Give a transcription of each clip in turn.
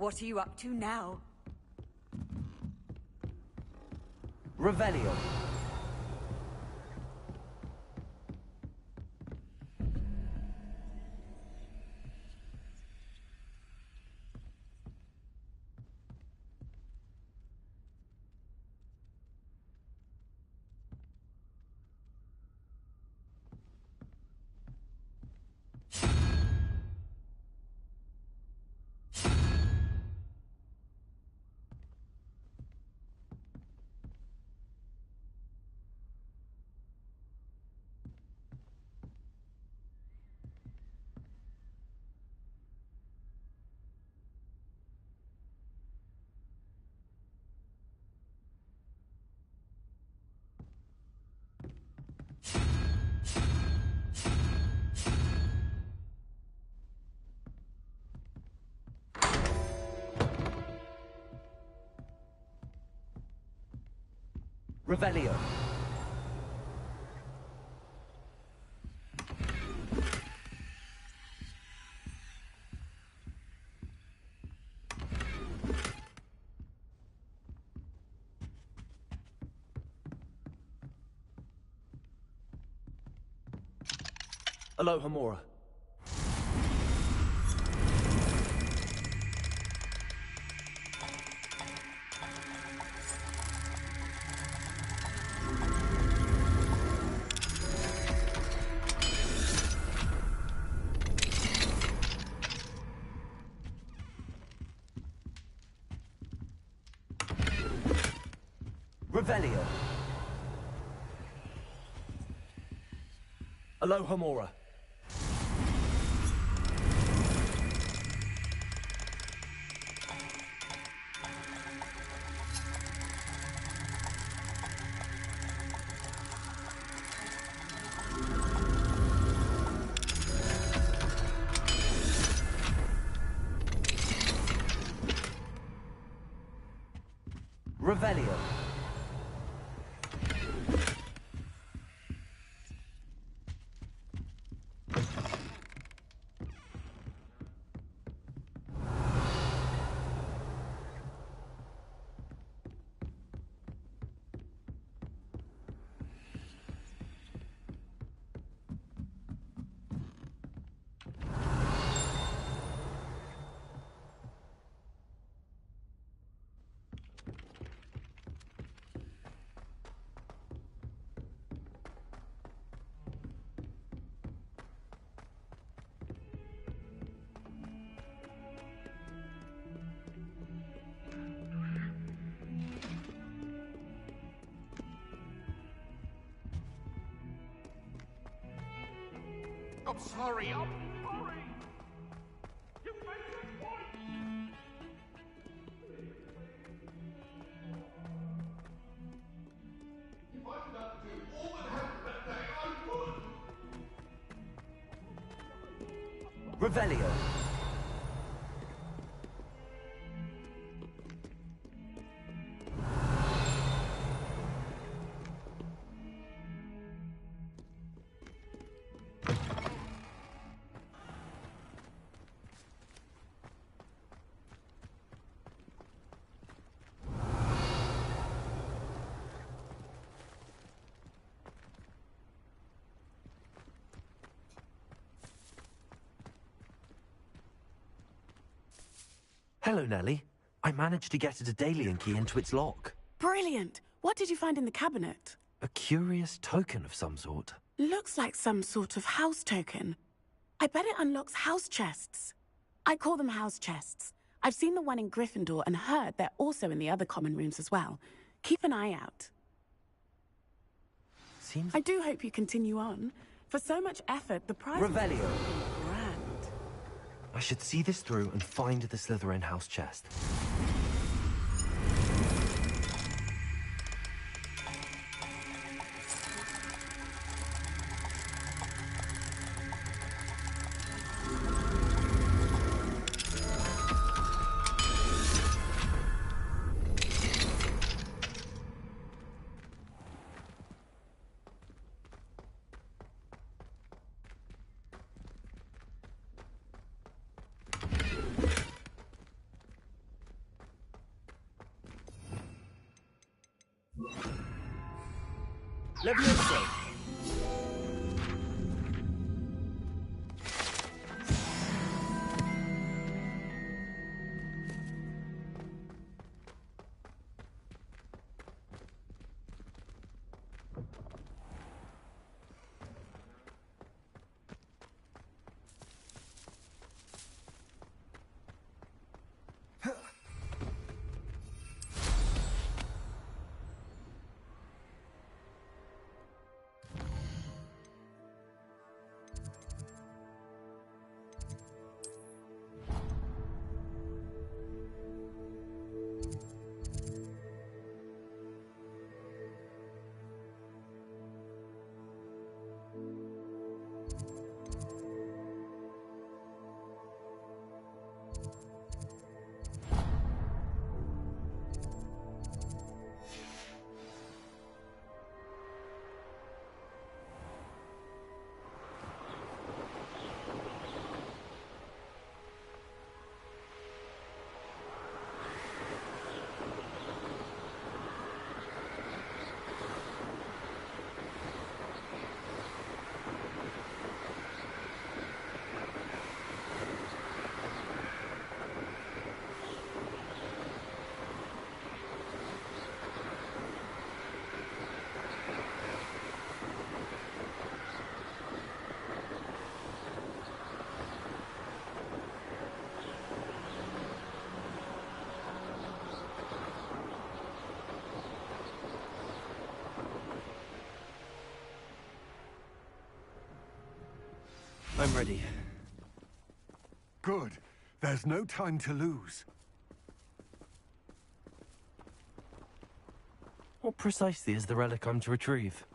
What are you up to now? Revelio. Revelio. Aloha Mora. Revelio. Aloha Mora. Revelio. I'm sorry. You made your point. If I could undo all that happened that day, I would. Revelio. Hello, Nellie. I managed to get a Daedalian key into its lock. Brilliant! What did you find in the cabinet? A curious token of some sort. Looks like some sort of house token. I bet it unlocks house chests. I call them house chests. I've seen the one in Gryffindor and heard they're also in the other common rooms as well. Keep an eye out. Seems... I do hope you continue on. For so much effort, the prize... Revelio. Grand. I should see this through and find the Slytherin house chest. Levioso! I'm ready. Good. There's no time to lose. What precisely is the relic I'm to retrieve?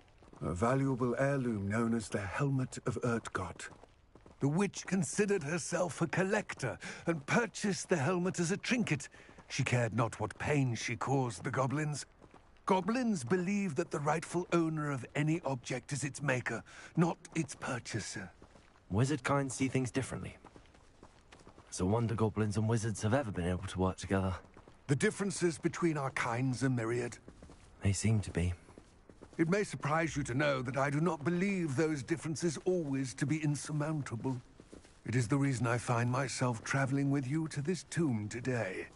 A valuable heirloom known as the Helmet of Urtgott. The witch considered herself a collector and purchased the helmet as a trinket. She cared not what pain she caused the goblins. Goblins believe that the rightful owner of any object is its maker, not its purchaser. Wizard kind see things differently. It's a wonder goblins and wizards have ever been able to work together. The differences between our kinds are myriad. They seem to be. It may surprise you to know that I do not believe those differences always to be insurmountable. It is the reason I find myself traveling with you to this tomb today.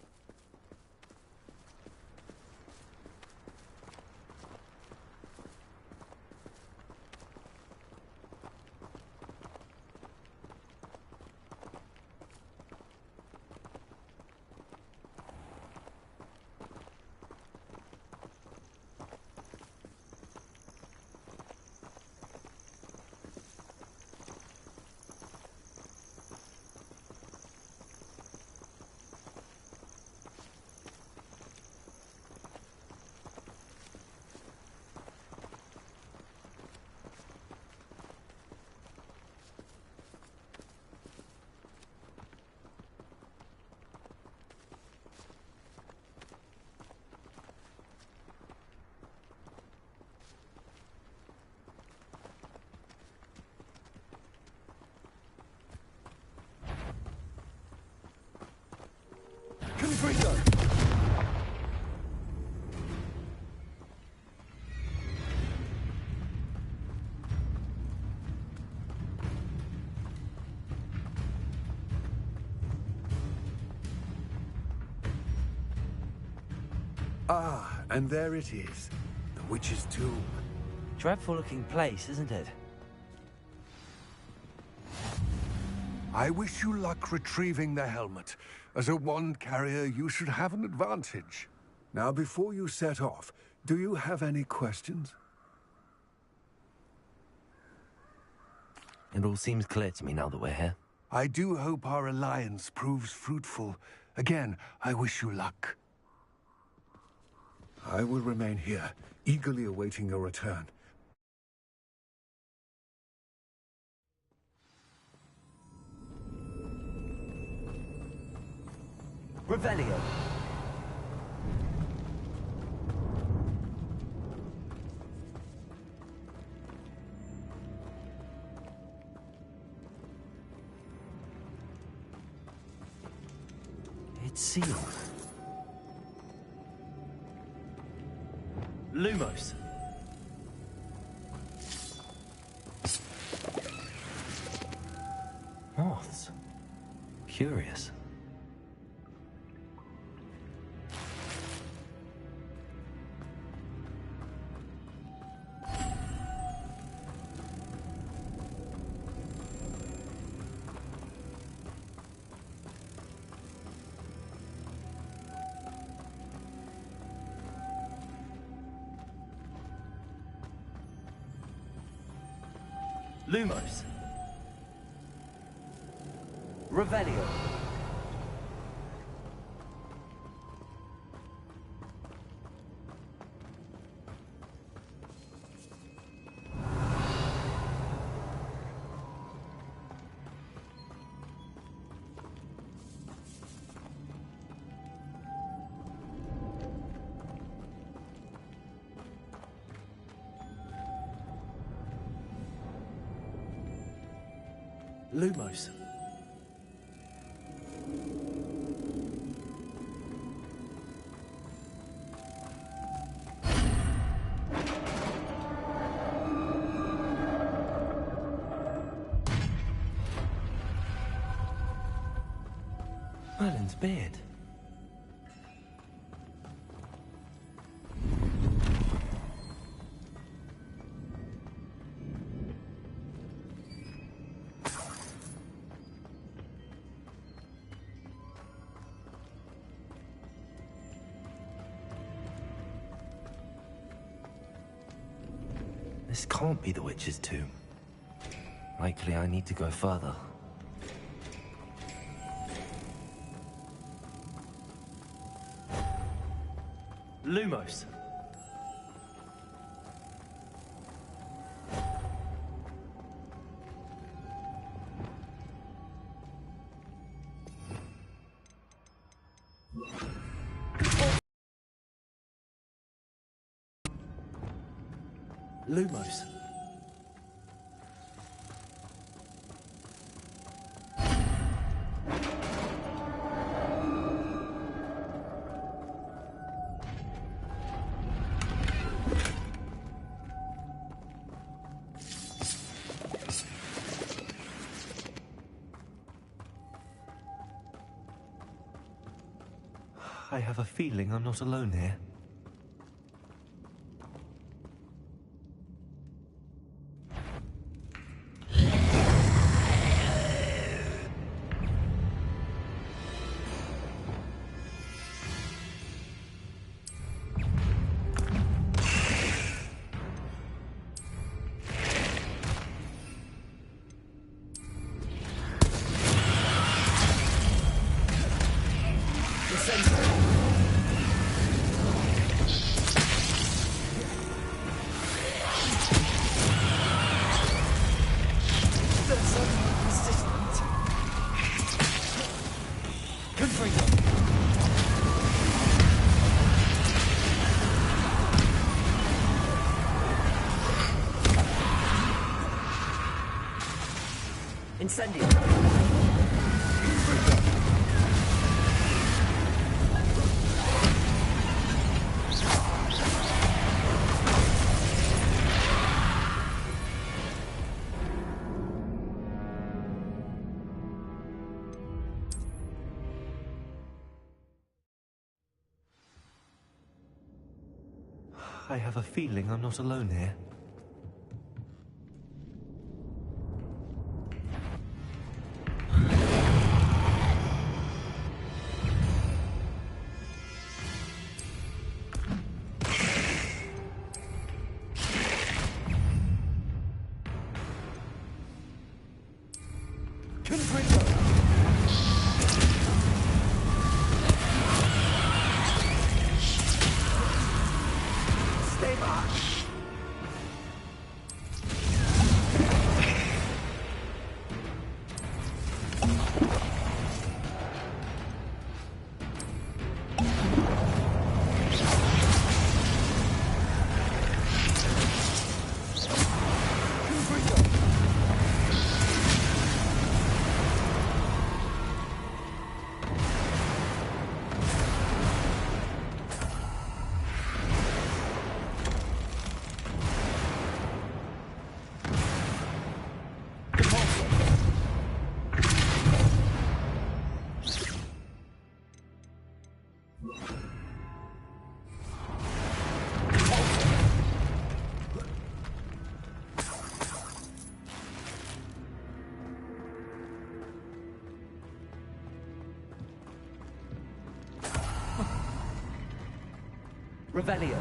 Confringo! Ah, and there it is. The witch's tomb. Dreadful looking place, isn't it? I wish you luck retrieving the helmet. As a wand carrier, you should have an advantage. Now, before you set off, do you have any questions? It all seems clear to me now that we're here. I do hope our alliance proves fruitful. Again, I wish you luck. I will remain here, eagerly awaiting your return. Revelio! It's sealed. Lumos. Moths. Curious. Lumos. Revelio. Lumos. Merlin's beard. This can't be the witch's tomb. Likely I need to go further. Lumos. Lumos. I have a feeling I'm not alone here. Incendio. I have a feeling I'm not alone here. Revelio.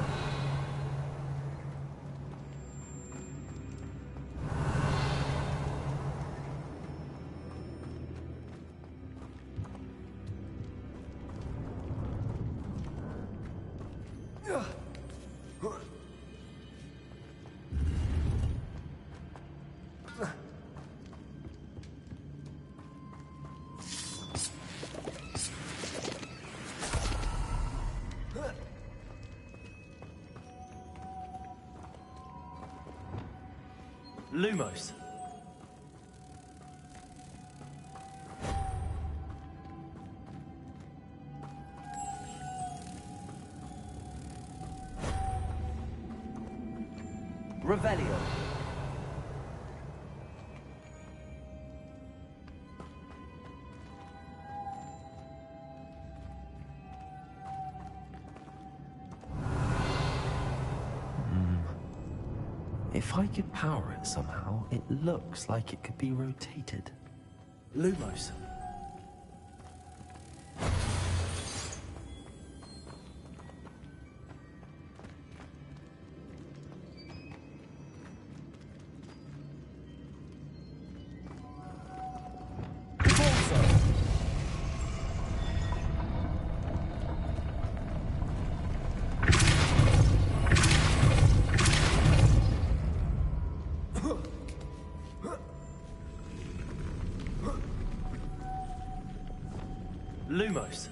Lumos. Revelio. If I could power it somehow, it looks like it could be rotated. Lumos. Lumos.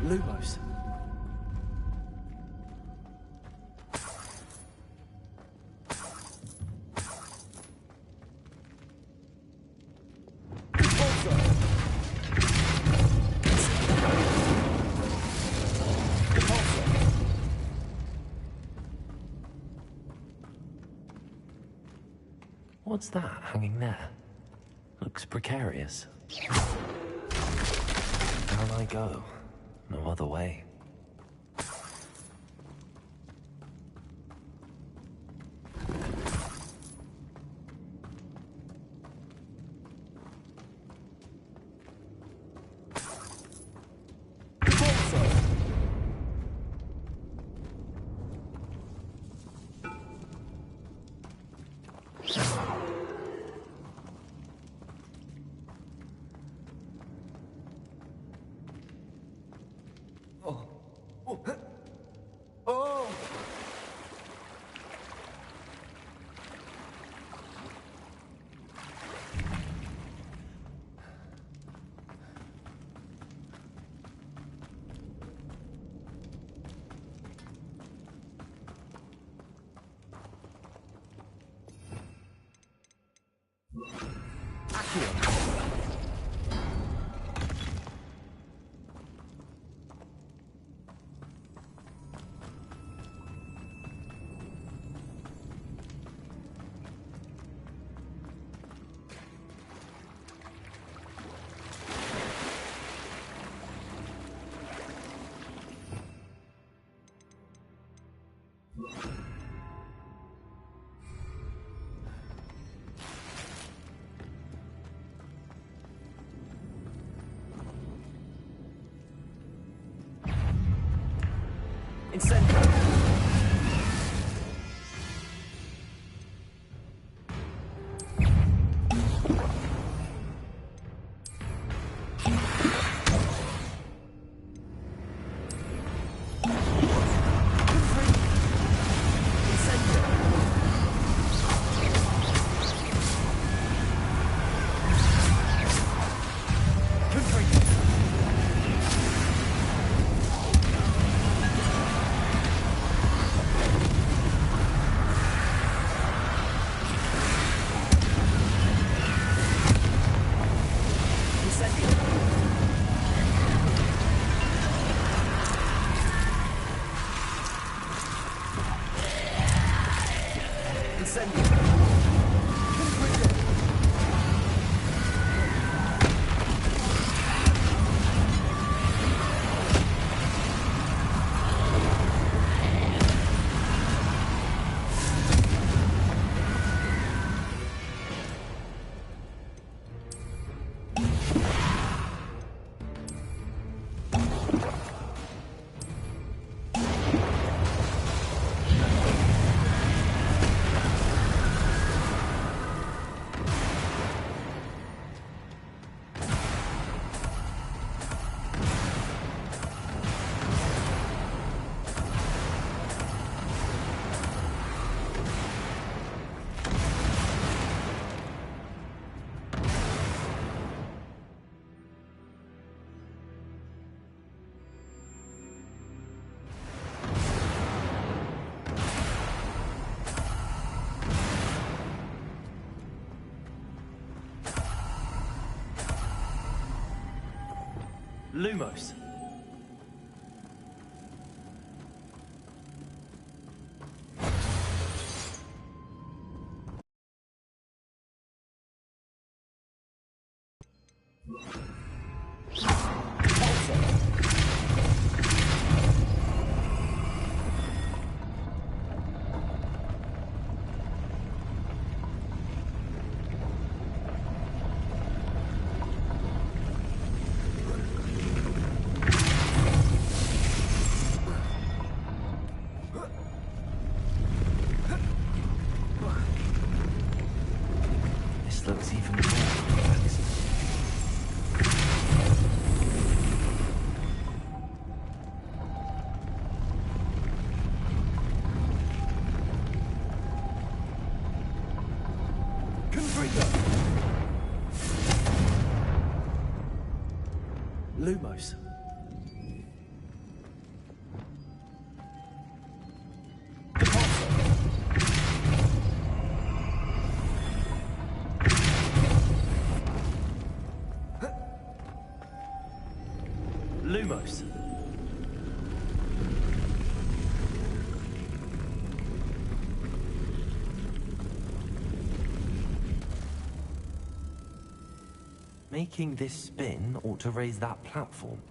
Lumos. What's that hanging there? Looks precarious. Down I go. No other way. Incendio. Lumos. This looks even more complex. Lumos. Lumos. Making this spin ought to raise that platform.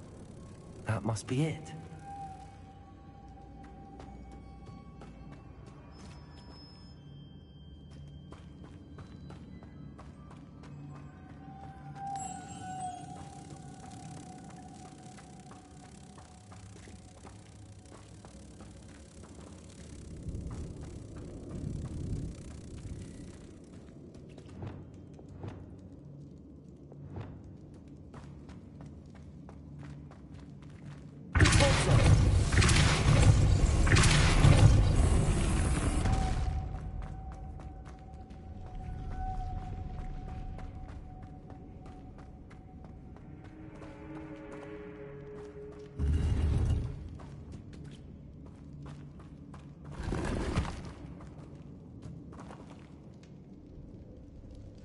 That must be it.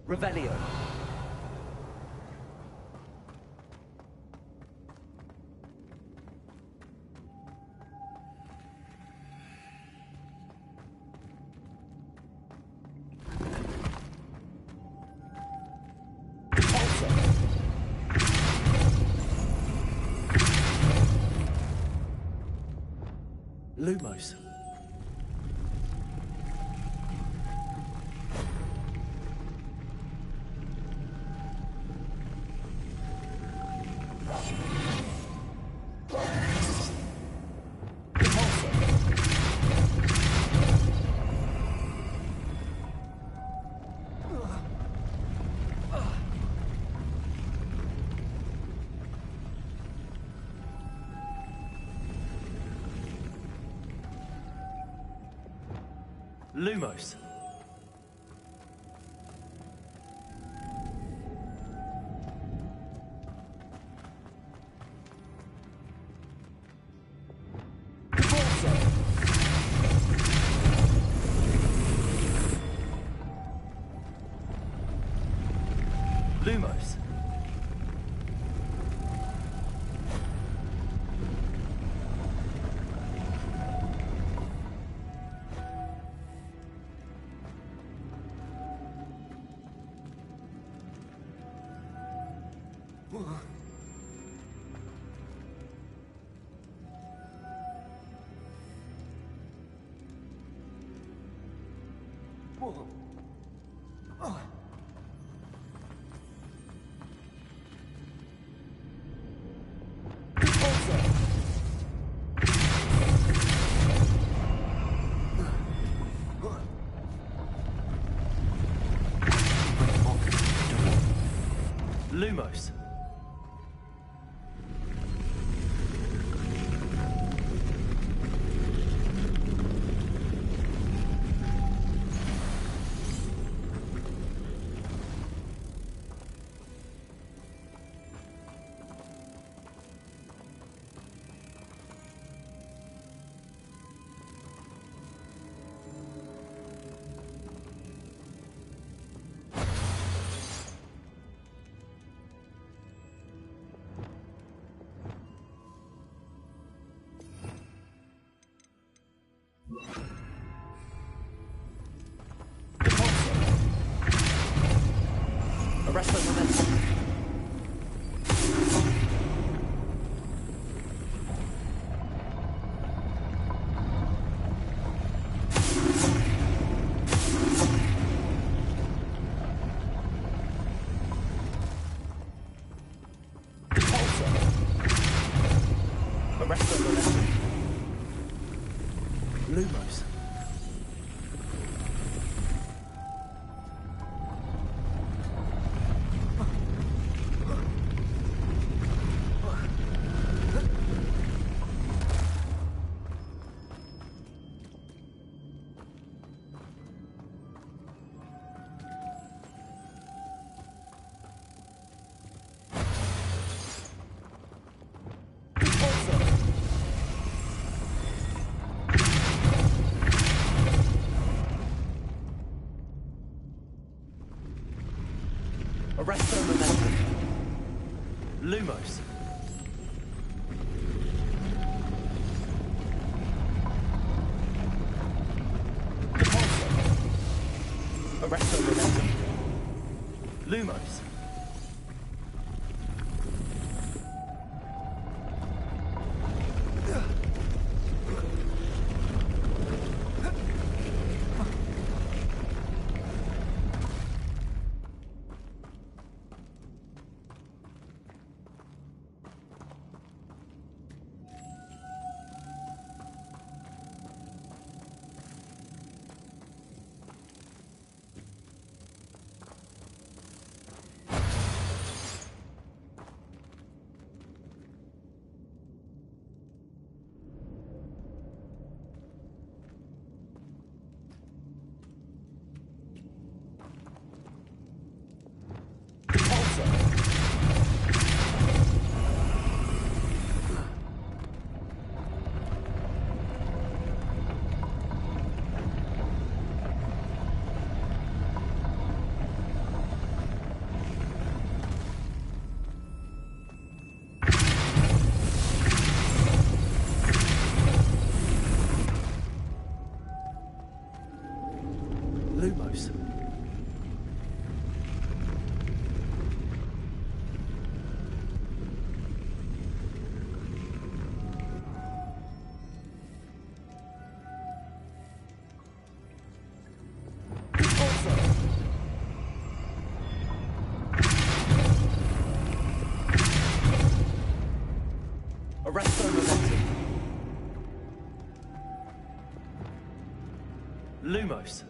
Revelio. Lumos. Lumos. Lumos. Lumos. Arrest the momentum. Lumos. Arresto momentum. Lumos. Arresto momentum. Lumos. Lumos. Arresto momentum. Lumos.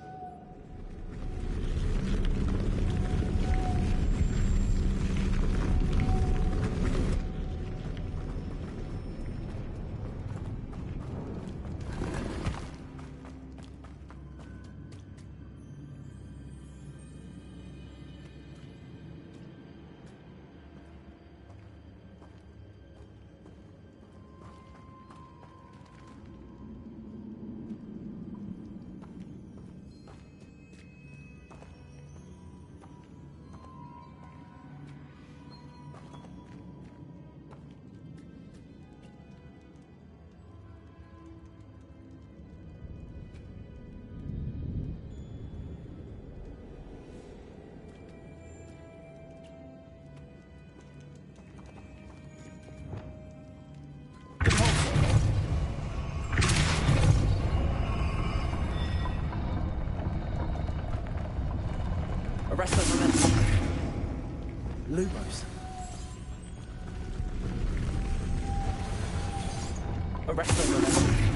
Arresto momentum. Lumos. Arresto momentum.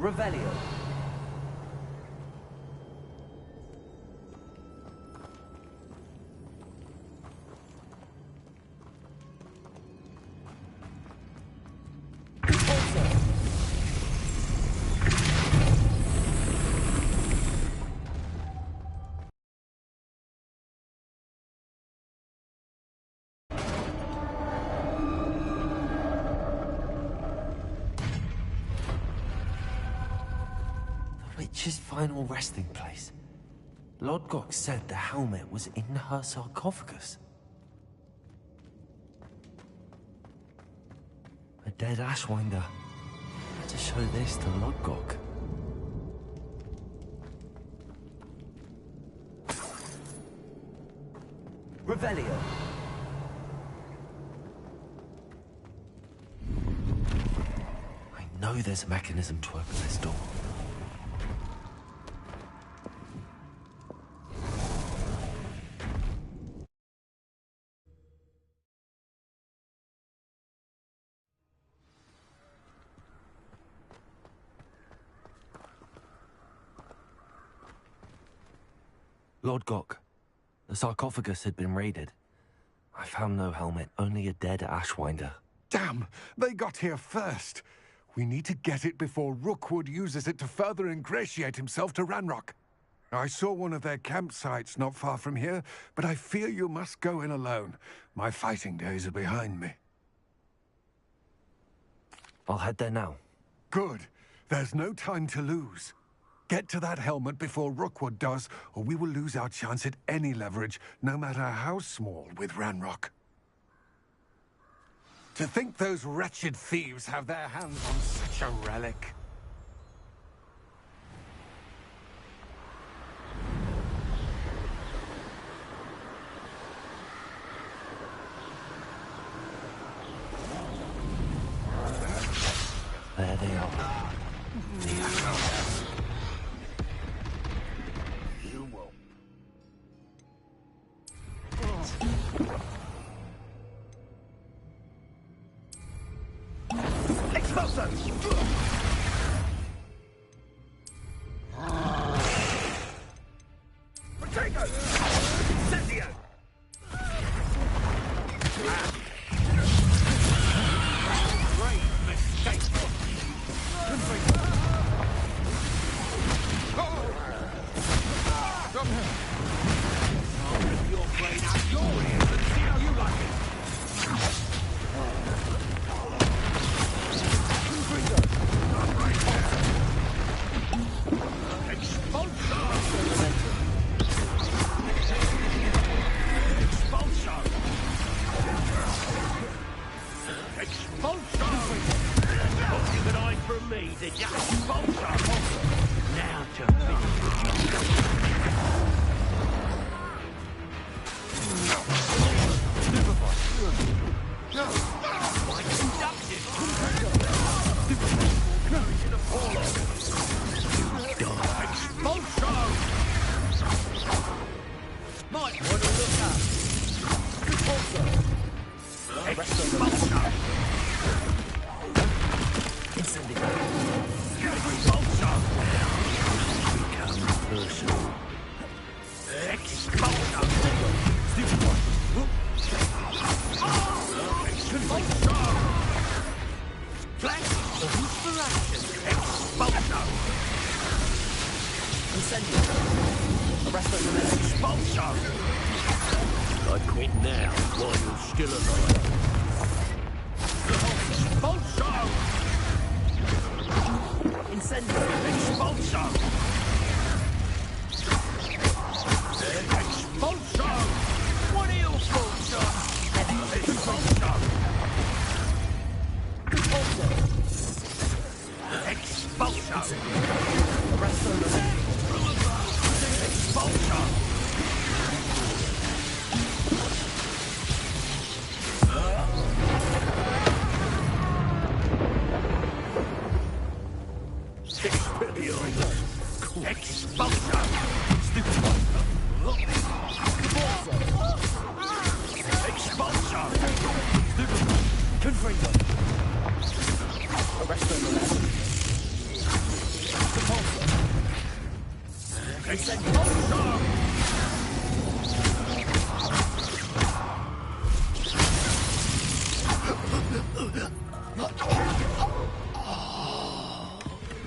Revelio. Witch's final resting place. Lodgok said the helmet was in her sarcophagus. A dead Ashwinder. Had to show this to Lodgok. Revelio. I know there's a mechanism to open this door. Lord Gok, the sarcophagus had been raided. I found no helmet, only a dead Ashwinder. Damn! They got here first. We need to get it before Rookwood uses it to further ingratiate himself to Ranrock. I saw one of their campsites not far from here, but I fear you must go in alone. My fighting days are behind me. I'll head there now. Good. There's no time to lose. Get to that helmet before Rookwood does, or we will lose our chance at any leverage, no matter how small, with Ranrock. To think those wretched thieves have their hands on such a relic. There they are. You will. Expulso! Potato! Incendio! Great mistake! I'll rip your brain out your ears and see how you like it! I quit now while you're still alive. Expulso! Incendio! Expulso! Expulso! What are your thoughts on? Expulso! Expulso! Expulso! Imperial! Expulso! Stupid one! Expulso! Stupid one! Confringo! Arresto the left. Expulso!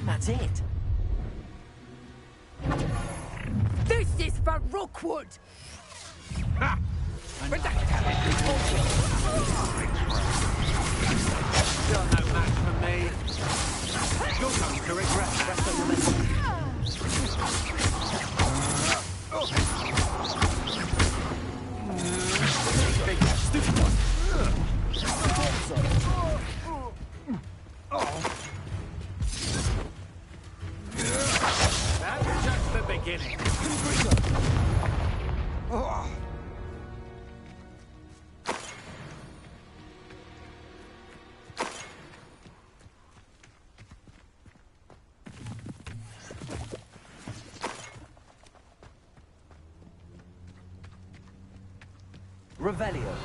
That's it. This is for Rookwood! Ha! Redacted! Still no match for me. You're going to regret that. That's just the beginning. Revelio.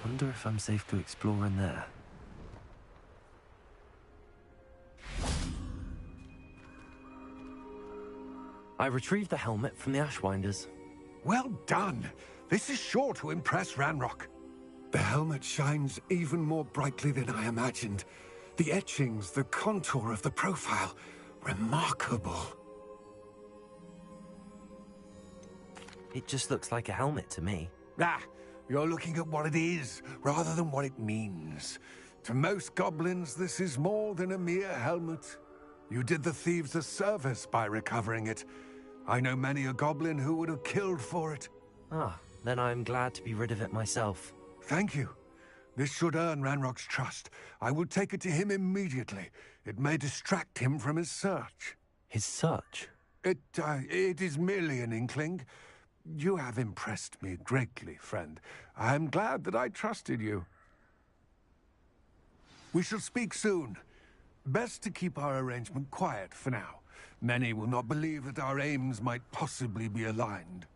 Wonder if I'm safe to explore in there. I retrieved the helmet from the Ashwinders. Well done. This is sure to impress Ranrock. The helmet shines even more brightly than I imagined. The etchings, the contour of the profile, remarkable. It just looks like a helmet to me. Ah, you're looking at what it is, rather than what it means. To most goblins, this is more than a mere helmet. You did the thieves a service by recovering it. I know many a goblin who would have killed for it. Ah, then I'm glad to be rid of it myself. Thank you. This should earn Ranrock's trust. I will take it to him immediately. It may distract him from his search. His search? It is merely an inkling. You have impressed me greatly, friend. I am glad that I trusted you. We shall speak soon. Best to keep our arrangement quiet for now. Many will not believe that our aims might possibly be aligned.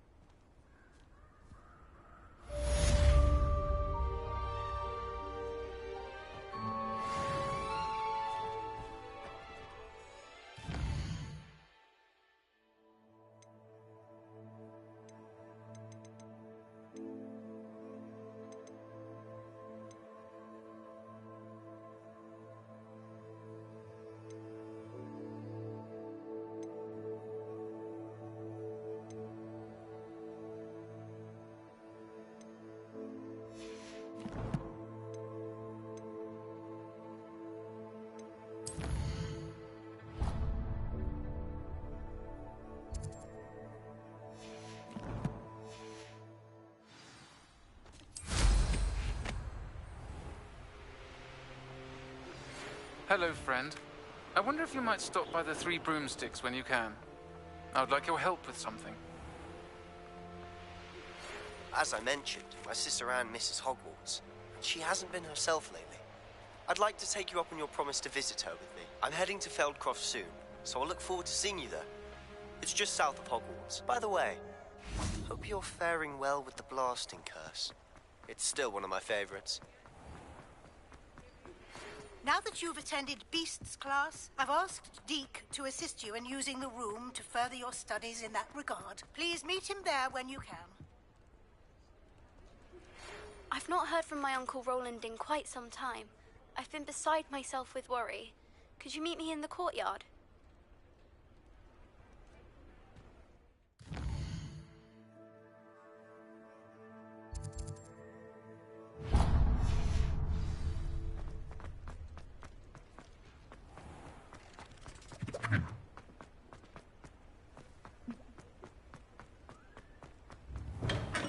Hello, friend. I wonder if you might stop by the Three Broomsticks when you can. I would like your help with something. As I mentioned, my sister Anne misses Hogwarts, and she hasn't been herself lately. I'd like to take you up on your promise to visit her with me. I'm heading to Feldcroft soon, so I'll look forward to seeing you there. It's just south of Hogwarts. By the way, hope you're faring well with the blasting curse. It's still one of my favorites. Now that you've attended Beasts class, I've asked Deke to assist you in using the room to further your studies in that regard. Please meet him there when you can. I've not heard from my Uncle Roland in quite some time. I've been beside myself with worry. Could you meet me in the courtyard?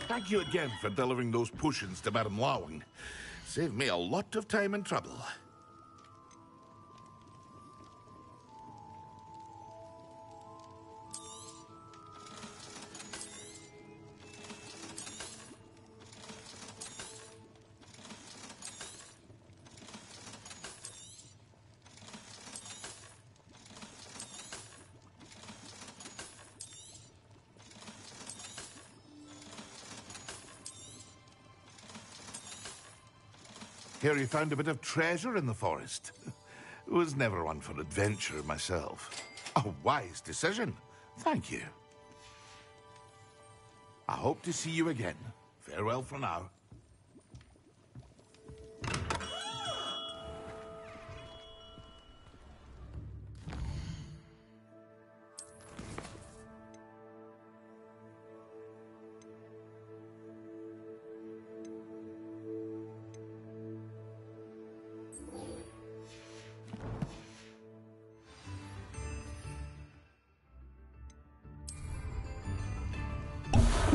Thank you again for delivering those potions to Madame Lawing. Saved me a lot of time and trouble. Hear you found a bit of treasure in the forest. Was never one for adventure myself. A wise decision. Thank you. I hope to see you again. Farewell for now.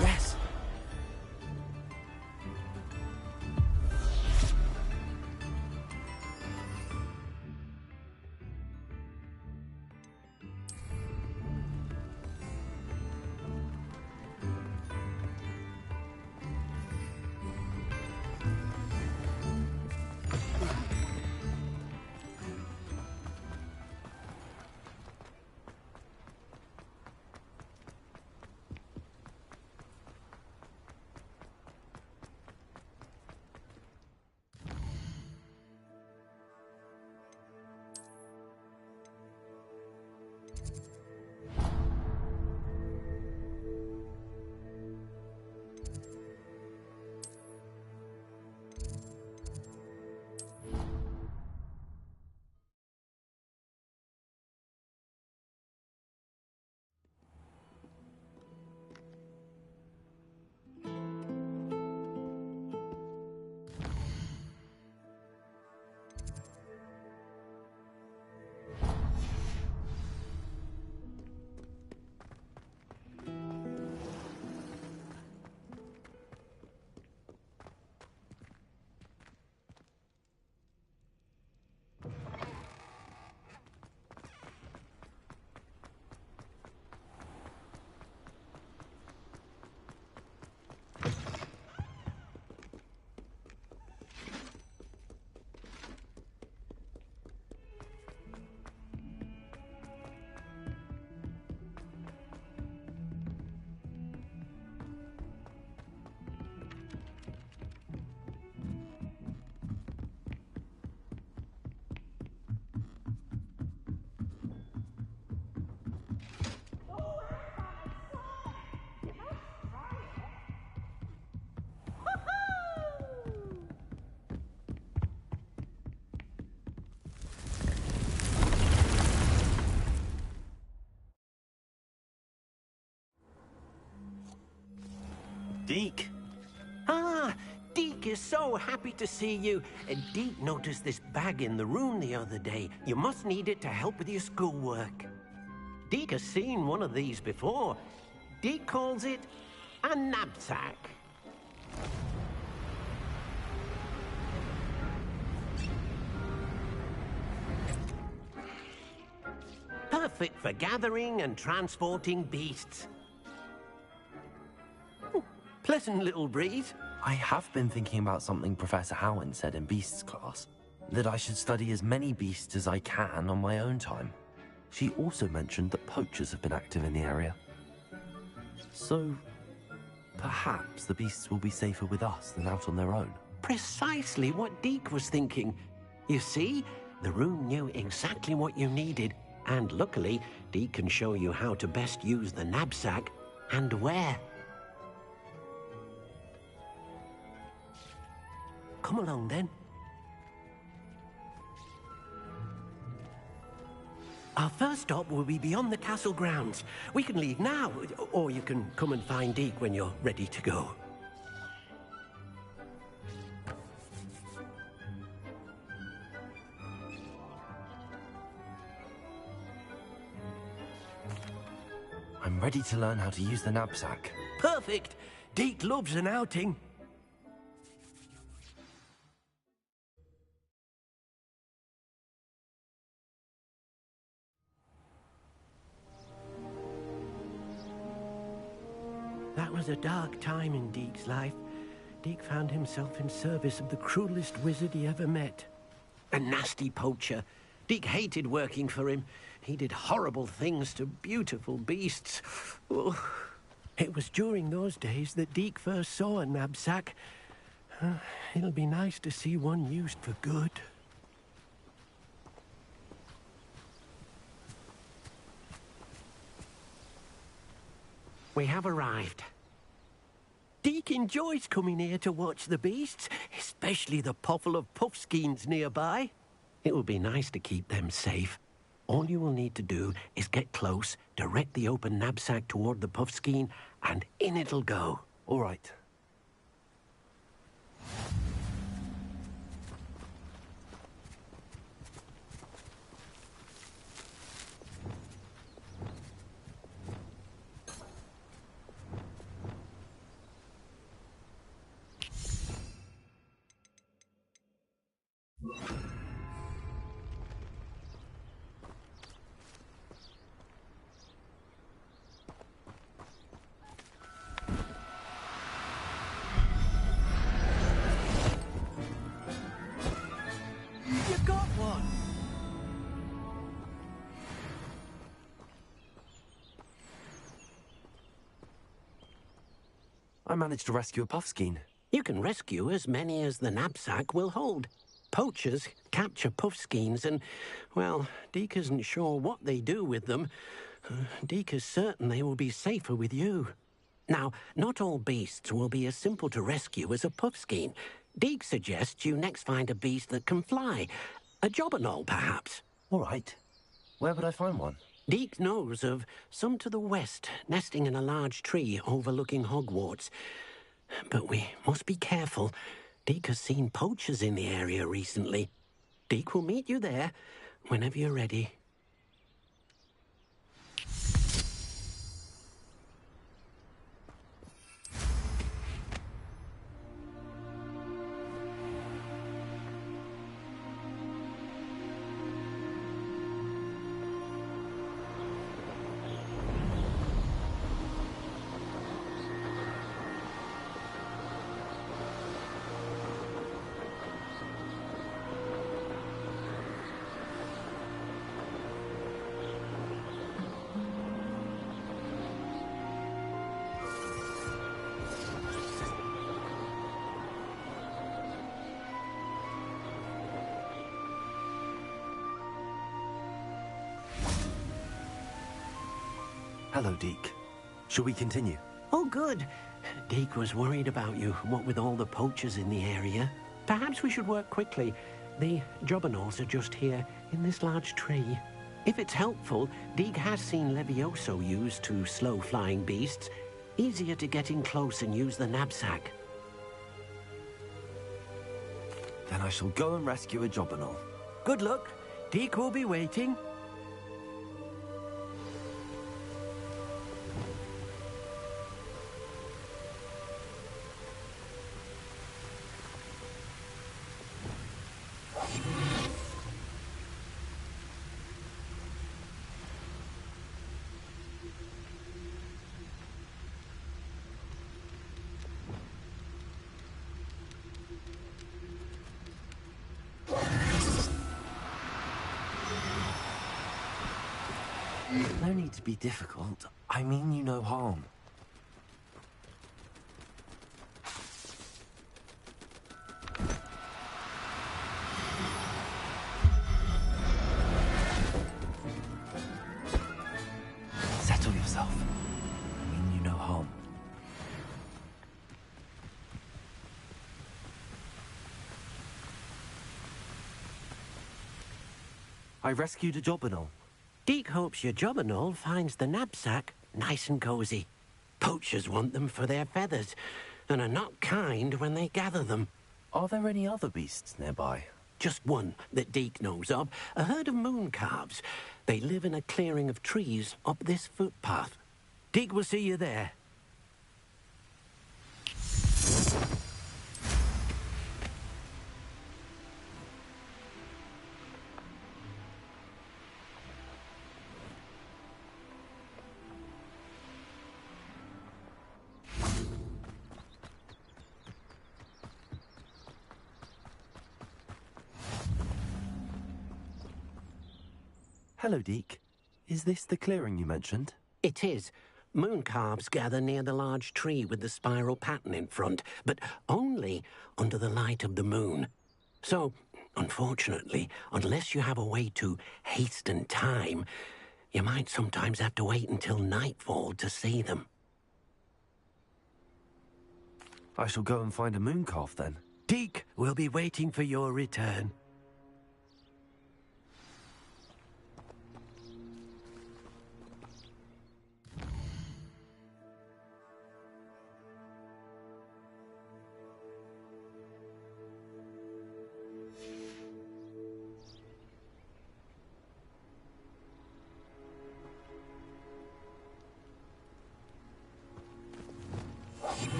Yes. Deke. Ah, Deke is so happy to see you. Deke noticed this bag in the room the other day. You must need it to help with your schoolwork. Deke has seen one of these before. Deke calls it a knapsack. Perfect for gathering and transporting beasts. Pleasant little breeze. I have been thinking about something Professor Howin said in Beasts class, that I should study as many beasts as I can on my own time. She also mentioned that poachers have been active in the area. So, perhaps the beasts will be safer with us than out on their own. Precisely what Deke was thinking. You see, the room knew exactly what you needed, and luckily, Deke can show you how to best use the knapsack and where. Come along, then. Our first stop will be beyond the castle grounds. We can leave now, or you can come and find Deke when you're ready to go. I'm ready to learn how to use the knapsack. Perfect! Deke loves an outing. That was a dark time in Deke's life. Deke found himself in service of the cruelest wizard he ever met. A nasty poacher. Deke hated working for him. He did horrible things to beautiful beasts. Oh. It was during those days that Deke first saw a knapsack. It'll be nice to see one used for good. We have arrived. Deke enjoys coming here to watch the beasts, especially the potful of puffskeins nearby. It will be nice to keep them safe. All you will need to do is get close, direct the open knapsack toward the puffskein, and in it'll go. All right. You got one! I managed to rescue a puffskein. You can rescue as many as the knapsack will hold. Poachers capture puffskeins and, well, Deke isn't sure what they do with them. Deke is certain they will be safer with you. Now, not all beasts will be as simple to rescue as a puffskein. Deke suggests you next find a beast that can fly. A jobberknoll, perhaps. All right. Where would I find one? Deke knows of some to the west, nesting in a large tree overlooking Hogwarts. But we must be careful. Deke has seen poachers in the area recently. Deke will meet you there whenever you're ready. Hello, Deke. Shall we continue? Oh, good. Deke was worried about you, what with all the poachers in the area. Perhaps we should work quickly. The jobberknolls are just here, in this large tree. If it's helpful, Deke has seen Levioso used to slow flying beasts. Easier to get in close and use the knapsack. Then I shall go and rescue a jobberknoll. Good luck. Deke will be waiting. No need to be difficult. I mean you no harm. Settle yourself. I mean you no harm. I rescued a jobberknoll. Deke hopes your jobberknoll finds the knapsack nice and cozy. Poachers want them for their feathers, and are not kind when they gather them. Are there any other beasts nearby? Just one that Deke knows of, a herd of moon calves. They live in a clearing of trees up this footpath. Deke will see you there. Hello, Deke. Is this the clearing you mentioned? It is. Moon calves gather near the large tree with the spiral pattern in front, but only under the light of the moon. So, unfortunately, unless you have a way to hasten time, you might sometimes have to wait until nightfall to see them. I shall go and find a moon calf then. Deke will be waiting for your return.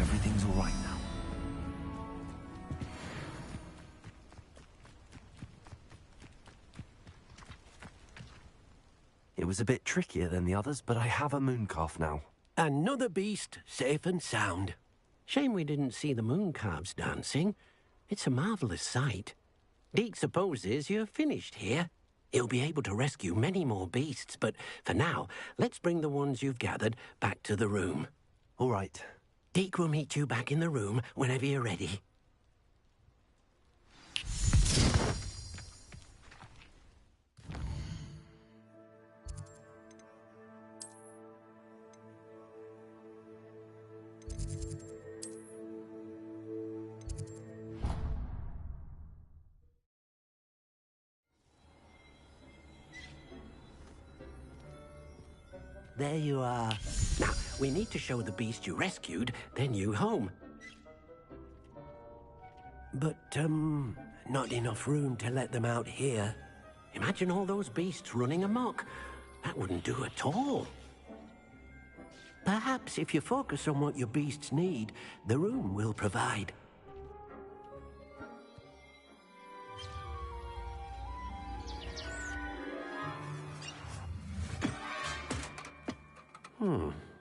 Everything's all right now. It was a bit trickier than the others, but I have a moon calf now. Another beast, safe and sound. Shame we didn't see the moon calves dancing. It's a marvellous sight. Deke supposes you're finished here. He'll be able to rescue many more beasts, but for now, let's bring the ones you've gathered back to the room. All right. Deke will meet you back in the room whenever you're ready. There you are. Now, we need to show the beast you rescued their new home. But, not enough room to let them out here. Imagine all those beasts running amok. That wouldn't do at all. Perhaps if you focus on what your beasts need, the room will provide.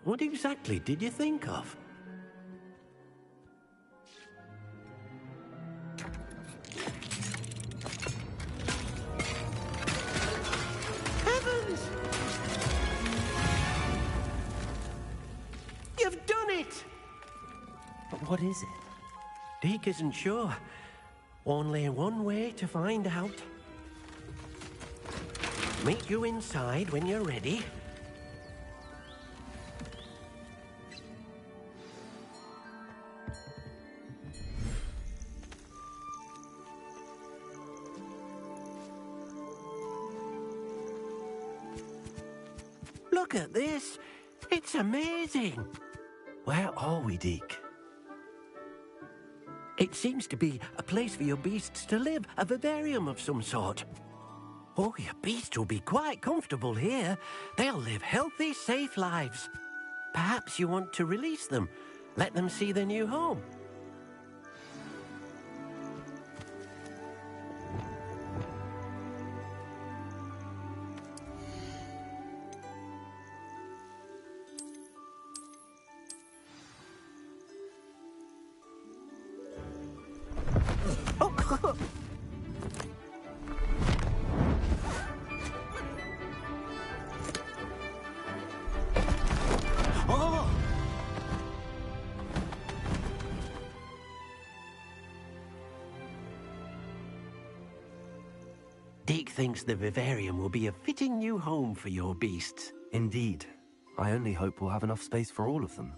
What exactly did you think of? Heavens! You've done it! But what is it? Deke isn't sure. Only one way to find out. Meet you inside when you're ready. Look at this. It's amazing. Where are we, Deke? It seems to be a place for your beasts to live, a vivarium of some sort. Oh, your beasts will be quite comfortable here. They'll live healthy, safe lives. Perhaps you want to release them, let them see their new home. Deke thinks the vivarium will be a fitting new home for your beasts. Indeed. I only hope we'll have enough space for all of them.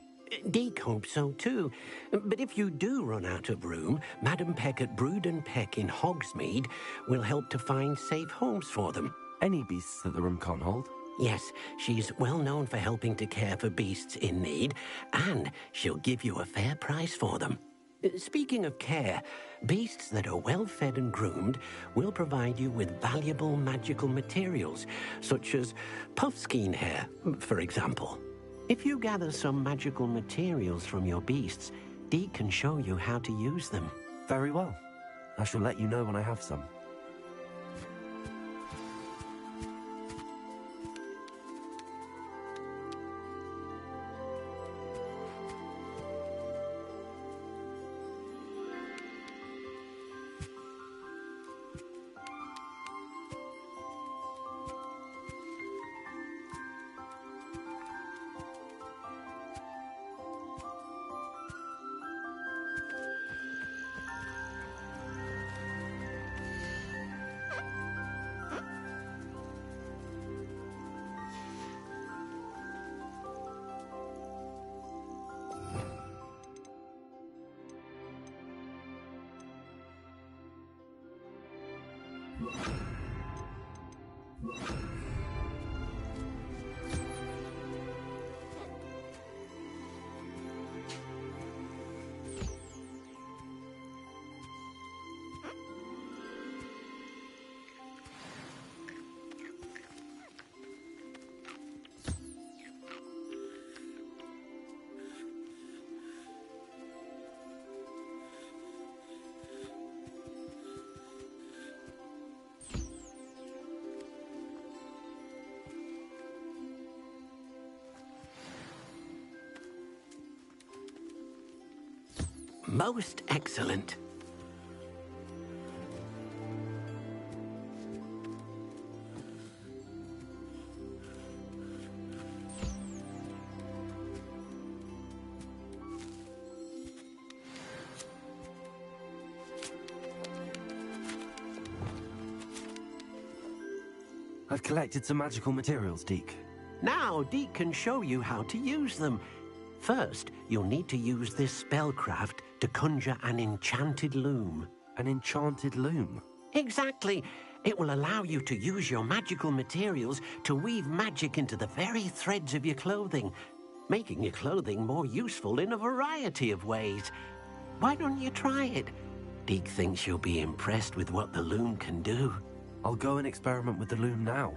Deke hopes so too. But if you do run out of room, Madam Peck at Brood and Peck in Hogsmeade will help to find safe homes for them. Any beasts that the room can't hold? Yes, she's well known for helping to care for beasts in need, and she'll give you a fair price for them. Speaking of care, beasts that are well fed and groomed will provide you with valuable magical materials, such as puffskein hair, for example. If you gather some magical materials from your beasts, Deke can show you how to use them. Very well. I shall let you know when I have some. Most excellent. I've collected some magical materials, Deke. Now Deke can show you how to use them. First, you'll need to use this spellcraft to conjure an enchanted loom. An enchanted loom? Exactly. It will allow you to use your magical materials to weave magic into the very threads of your clothing, making your clothing more useful in a variety of ways. Why don't you try it? Deke thinks you'll be impressed with what the loom can do. I'll go and experiment with the loom now.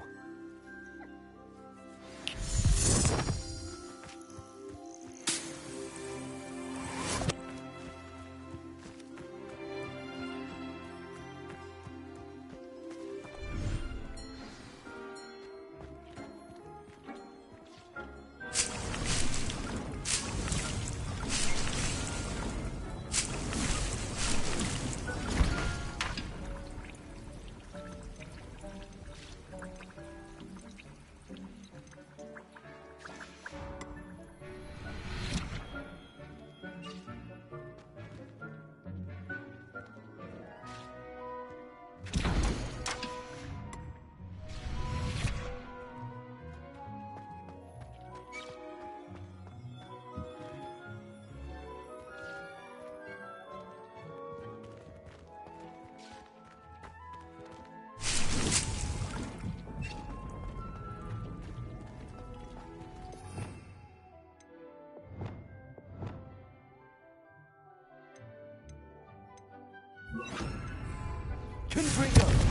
Confringo!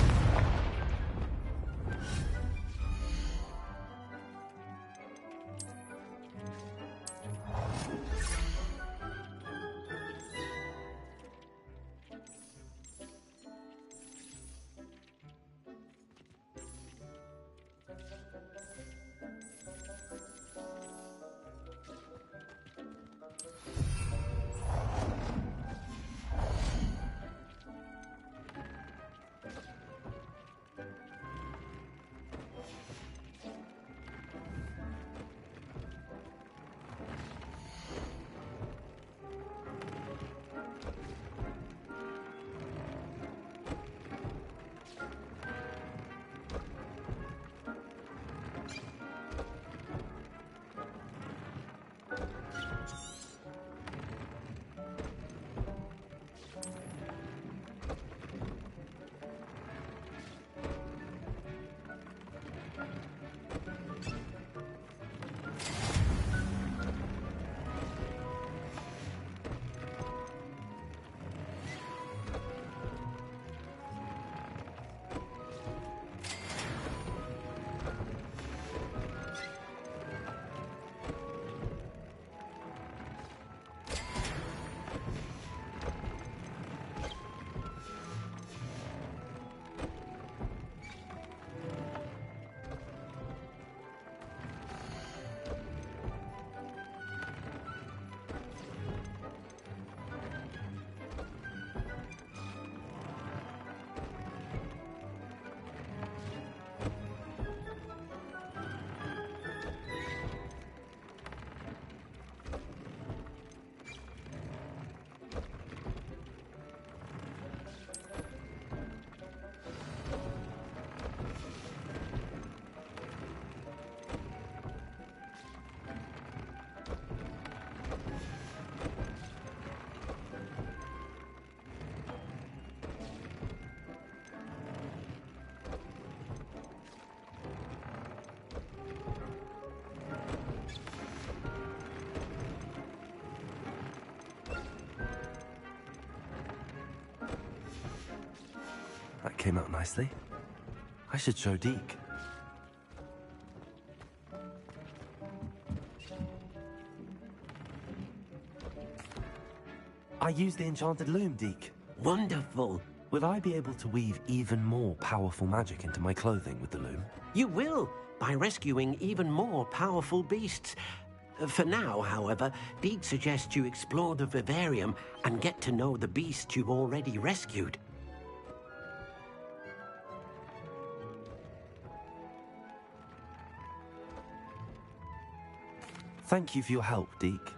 that came out nicely. I should show Deke. I used the enchanted loom, Deke. Wonderful. Will I be able to weave even more powerful magic into my clothing with the loom? You will, by rescuing even more powerful beasts. For now, however, Deke suggests you explore the vivarium and get to know the beasts you've already rescued. Thank you for your help, Deke.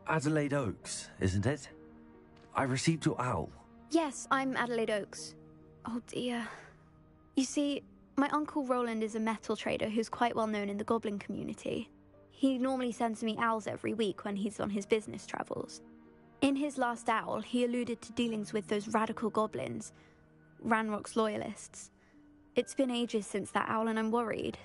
Adelaide Oaks, isn't it? I received your owl. Yes, I'm Adelaide Oaks. Oh dear. You see, my Uncle Roland is a metal trader who's quite well known in the goblin community. He normally sends me owls every week when he's on his business travels. In his last owl, he alluded to dealings with those radical goblins, Ranrock's loyalists. It's been ages since that owl and I'm worried.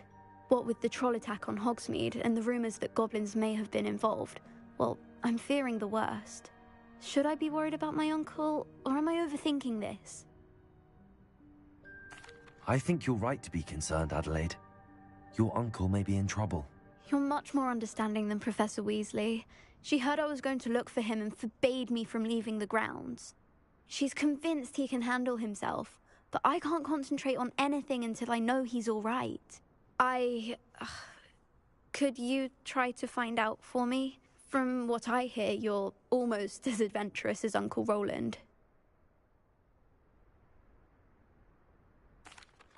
What with the troll attack on Hogsmeade and the rumours that goblins may have been involved, well, I'm fearing the worst. Should I be worried about my uncle, or am I overthinking this? I think you're right to be concerned, Adelaide. Your uncle may be in trouble. You're much more understanding than Professor Weasley. She heard I was going to look for him and forbade me from leaving the grounds. She's convinced he can handle himself, but I can't concentrate on anything until I know he's all right. Could you try to find out for me? From what I hear, you're almost as adventurous as Uncle Roland.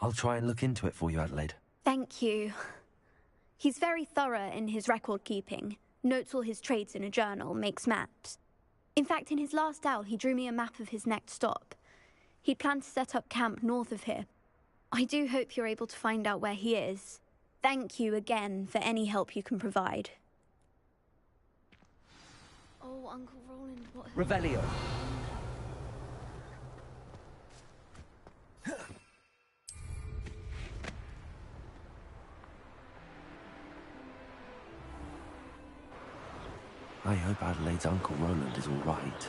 I'll try and look into it for you, Adelaide. Thank you. He's very thorough in his record keeping, notes all his trades in a journal, makes maps. In fact, in his last owl, he drew me a map of his next stop. He'd planned to set up camp north of here. I do hope you're able to find out where he is. Thank you again for any help you can provide. Oh, Uncle Roland, what... Revelio. I hope Adelaide's Uncle Roland is all right.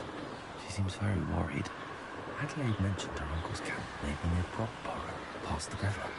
She seems very worried. Adelaide mentioned her uncle's camp may be near Brockborough, past the river.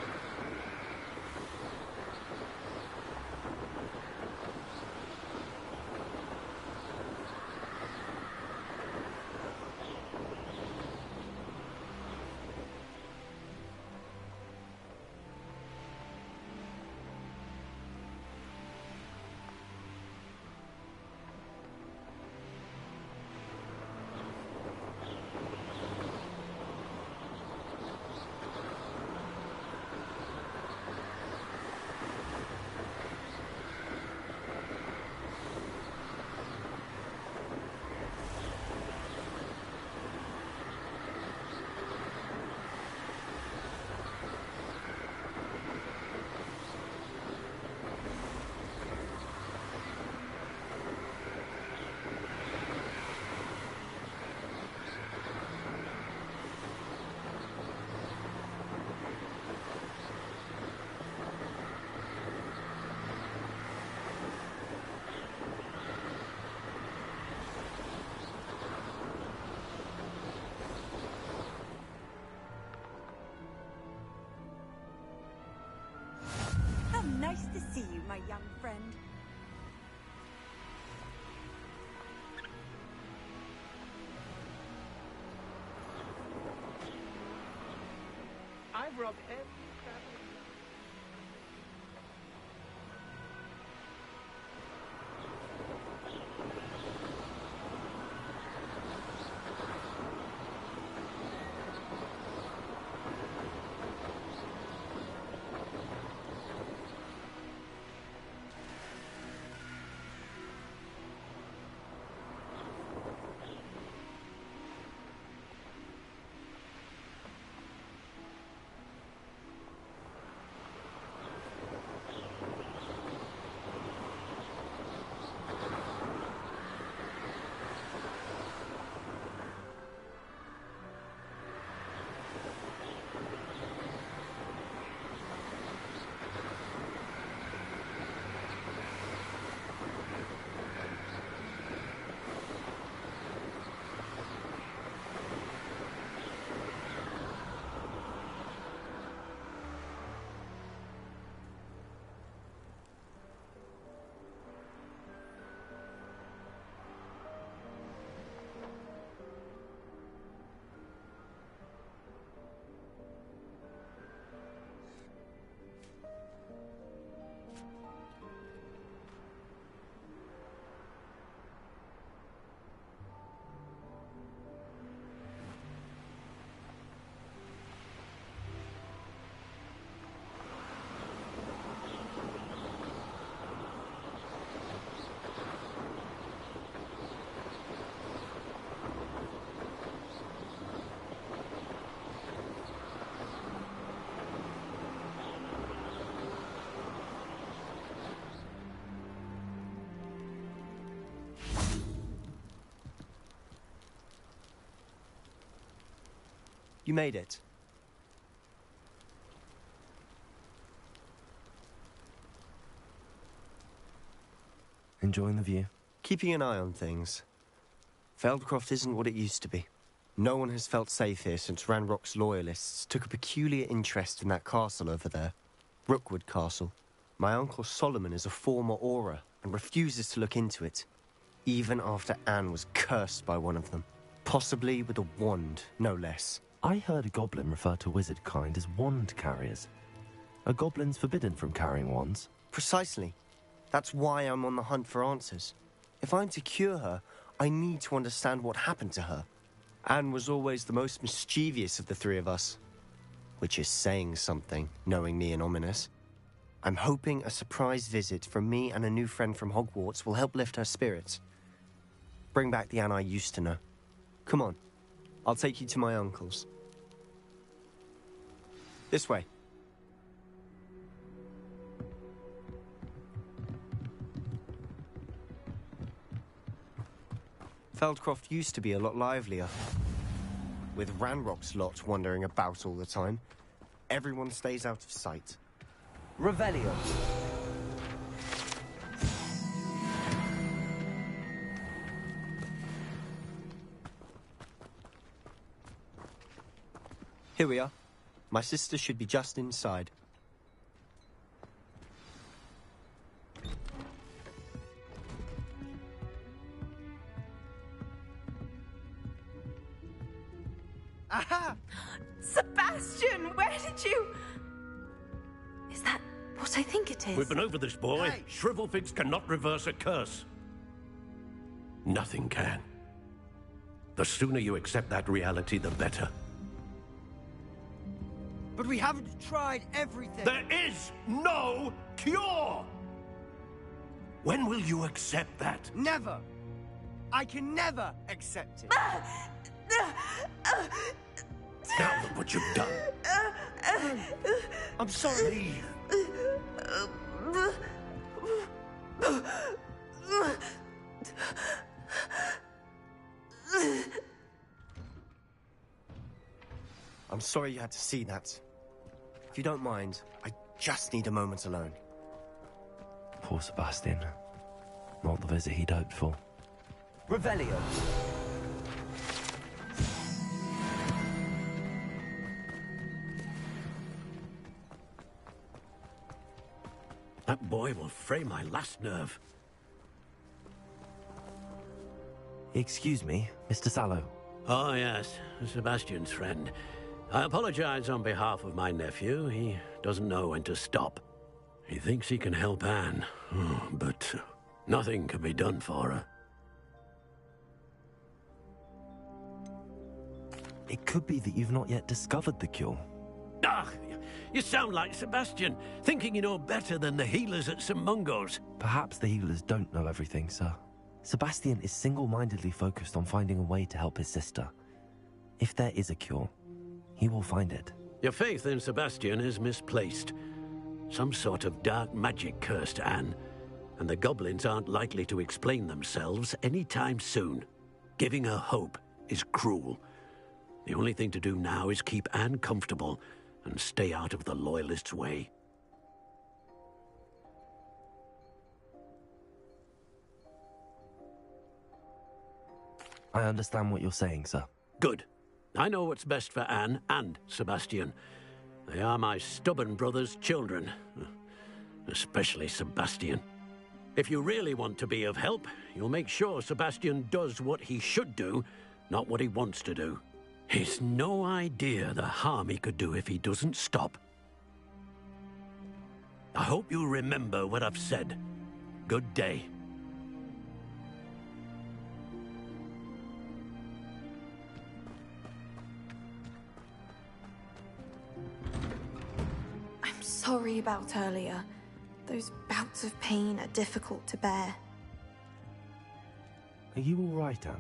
see you, my young friend. I've robbed every traveler. You made it. Enjoying the view? Keeping an eye on things. Feldcroft isn't what it used to be. No one has felt safe here since Ranrock's loyalists took a peculiar interest in that castle over there. Rookwood Castle. My uncle Solomon is a former Auror and refuses to look into it, even after Anne was cursed by one of them. Possibly with a wand, no less. I heard a goblin refer to wizard kind as wand carriers. Are goblins forbidden from carrying wands? Precisely. That's why I'm on the hunt for answers. If I'm to cure her, I need to understand what happened to her. Anne was always the most mischievous of the three of us. Which is saying something, knowing me and ominous. I'm hoping a surprise visit from me and a new friend from Hogwarts will help lift her spirits. Bring back the Anne I used to know. Come on, I'll take you to my uncle's. This way. Feldcroft used to be a lot livelier. With Ranrock's lot wandering about all the time, everyone stays out of sight. Revelio. Here we are. My sister should be just inside. Aha! Sebastian, where did you... Is that what I think it is? We've been over this, boy. Hey. Shrivelfigs cannot reverse a curse. Nothing can. The sooner you accept that reality, the better. But we haven't tried everything. There is no cure! When will you accept that? Never. I can never accept it. Now look what you've done. I'm sorry. Leave. I'm sorry you had to see that. If you don't mind, I just need a moment alone. Poor Sebastian. Not the visit he'd hoped for. Revelio. That boy will fray my last nerve. Excuse me, Mr. Sallow. Oh, yes, Sebastian's friend. I apologize on behalf of my nephew. He doesn't know when to stop. He thinks he can help Anne, but nothing can be done for her. It could be that you've not yet discovered the cure. Ah, you sound like Sebastian, thinking you know better than the healers at St. Mungo's. Perhaps the healers don't know everything, sir. Sebastian is single-mindedly focused on finding a way to help his sister. If there is a cure, he will find it. Your faith in Sebastian is misplaced. Some sort of dark magic cursed Anne, and the goblins aren't likely to explain themselves anytime soon. Giving her hope is cruel. The only thing to do now is keep Anne comfortable and stay out of the Loyalists' way. I understand what you're saying, sir. Good. I know what's best for Anne and Sebastian. They are my stubborn brother's children. Especially Sebastian. If you really want to be of help, you'll make sure Sebastian does what he should do, not what he wants to do. He's no idea the harm he could do if he doesn't stop. I hope you remember what I've said. Good day. I'm sorry about earlier. Those bouts of pain are difficult to bear. Are you all right, Anne?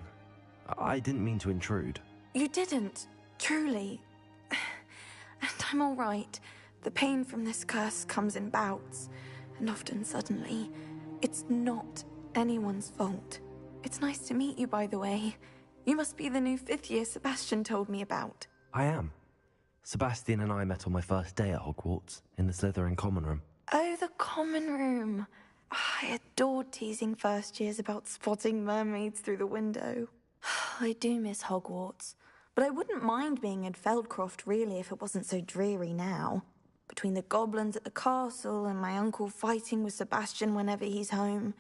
I didn't mean to intrude. You didn't, truly. And I'm all right. The pain from this curse comes in bouts, and often suddenly. It's not anyone's fault. It's nice to meet you, by the way. You must be the new 5th year Sebastian told me about. I am. Sebastian and I met on my first day at Hogwarts, in the Slytherin common room. Oh, the common room. I adored teasing first years about spotting mermaids through the window. I do miss Hogwarts, but I wouldn't mind being in Feldcroft, really, if it wasn't so dreary now. Between the goblins at the castle and my uncle fighting with Sebastian whenever he's home,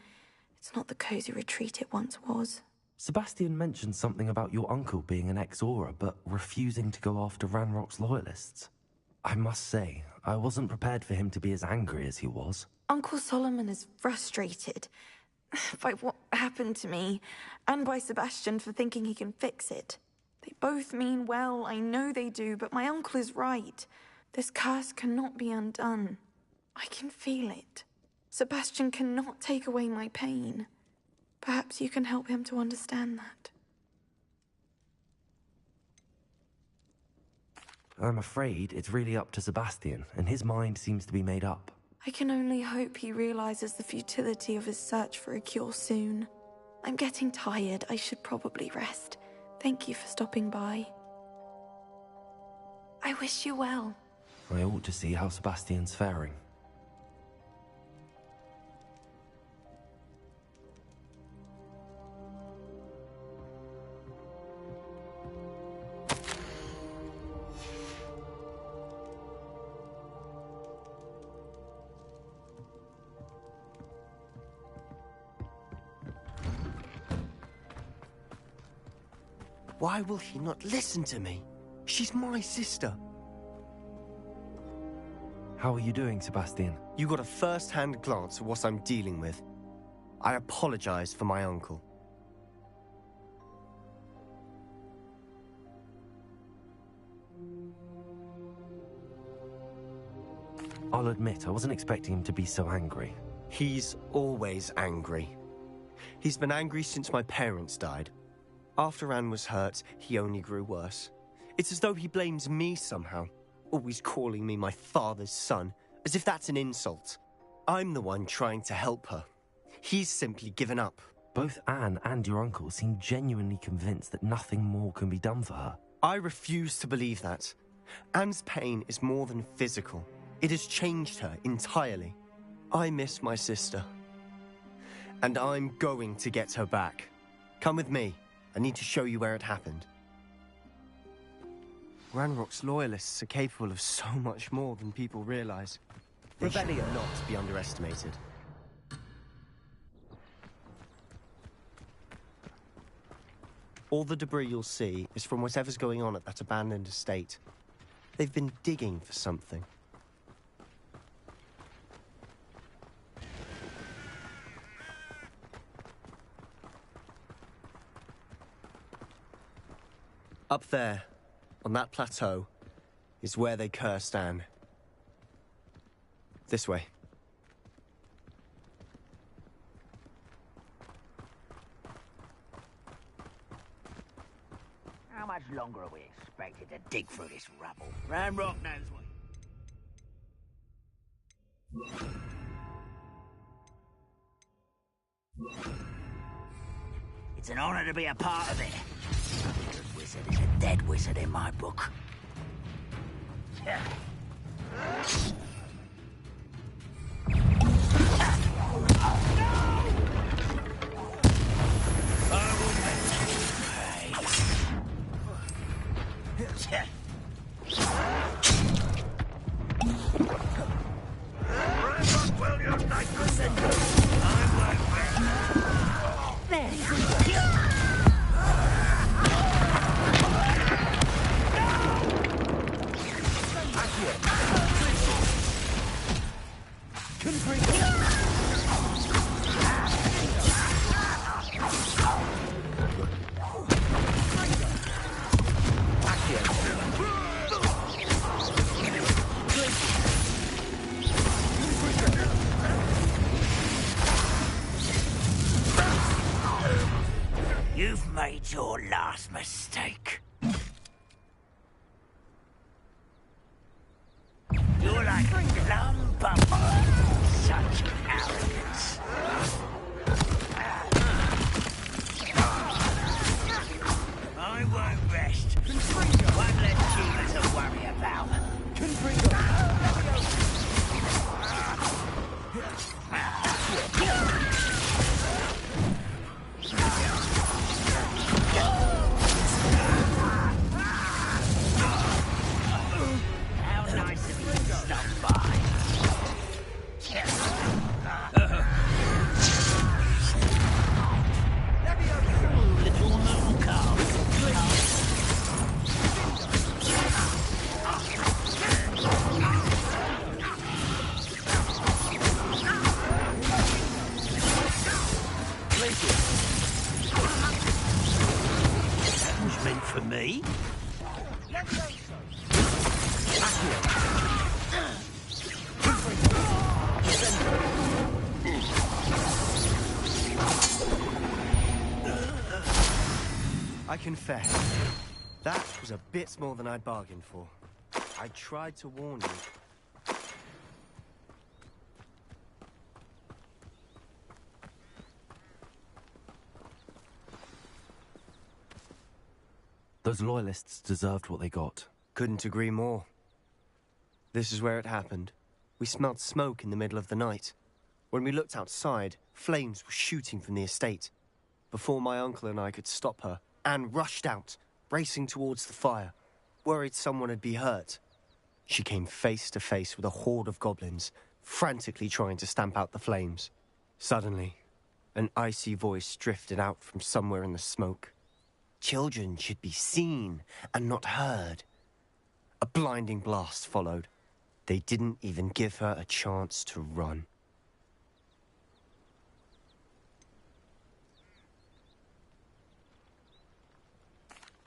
it's not the cozy retreat it once was. Sebastian mentioned something about your uncle being an ex-Auror, but refusing to go after Ranrock's Loyalists. I must say, I wasn't prepared for him to be as angry as he was. Uncle Solomon is frustrated by what happened to me, and by Sebastian for thinking he can fix it. They both mean well, I know they do, but my uncle is right. This curse cannot be undone. I can feel it. Sebastian cannot take away my pain. Perhaps you can help him to understand that. I'm afraid it's really up to Sebastian, and his mind seems to be made up. I can only hope he realizes the futility of his search for a cure soon. I'm getting tired. I should probably rest. Thank you for stopping by. I wish you well. I ought to see how Sebastian's faring. Why will he not listen to me? She's my sister. How are you doing, Sebastian? You got a first-hand glance at what I'm dealing with. I apologize for my uncle. I'll admit, I wasn't expecting him to be so angry. He's always angry. He's been angry since my parents died. After Anne was hurt, he only grew worse. It's as though he blames me somehow, always calling me my father's son, as if that's an insult. I'm the one trying to help her. He's simply given up. Both Anne and your uncle seem genuinely convinced that nothing more can be done for her. I refuse to believe that. Anne's pain is more than physical. It has changed her entirely. I miss my sister. And I'm going to get her back. Come with me. I need to show you where it happened. Ranrock's Loyalists are capable of so much more than people realize. They should not be underestimated. All the debris you'll see is from whatever's going on at that abandoned estate. They've been digging for something. Up there, on that plateau, is where they cursed Anne. This way. How much longer are we expected to dig through this rubble? Ramrock knows what. It's an honor to be a part of it. A good wizard is a dead wizard in my book. You've made your last mistake. You're like a lump of such arrogance. I won't rest. One less human to worry about. How nice of you to stop by. Little moon calf. That was meant for me. I confess, that was a bit more than I'd bargained for. I tried to warn you. Those loyalists deserved what they got. Couldn't agree more. This is where it happened. We smelled smoke in the middle of the night. When we looked outside, flames were shooting from the estate. Before my uncle and I could stop her, Anne rushed out, racing towards the fire, worried someone had been hurt. She came face to face with a horde of goblins, frantically trying to stamp out the flames. Suddenly, an icy voice drifted out from somewhere in the smoke. Children should be seen and not heard. A blinding blast followed. They didn't even give her a chance to run.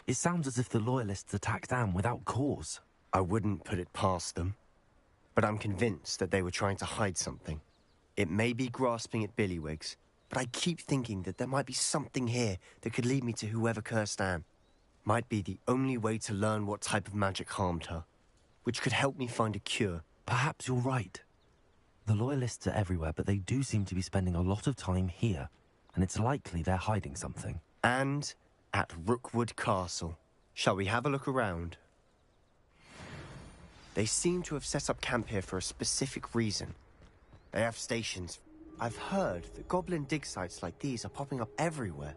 It sounds as if the Loyalists attacked Anne without cause. I wouldn't put it past them. But I'm convinced that they were trying to hide something. It may be grasping at Billywigs, but I keep thinking that there might be something here that could lead me to whoever cursed Anne. Might be the only way to learn what type of magic harmed her, which could help me find a cure. Perhaps you're right. The Loyalists are everywhere, but they do seem to be spending a lot of time here, and it's likely they're hiding something. And at Rookwood Castle. Shall we have a look around? They seem to have set up camp here for a specific reason. They have stations. I've heard that goblin dig sites like these are popping up everywhere.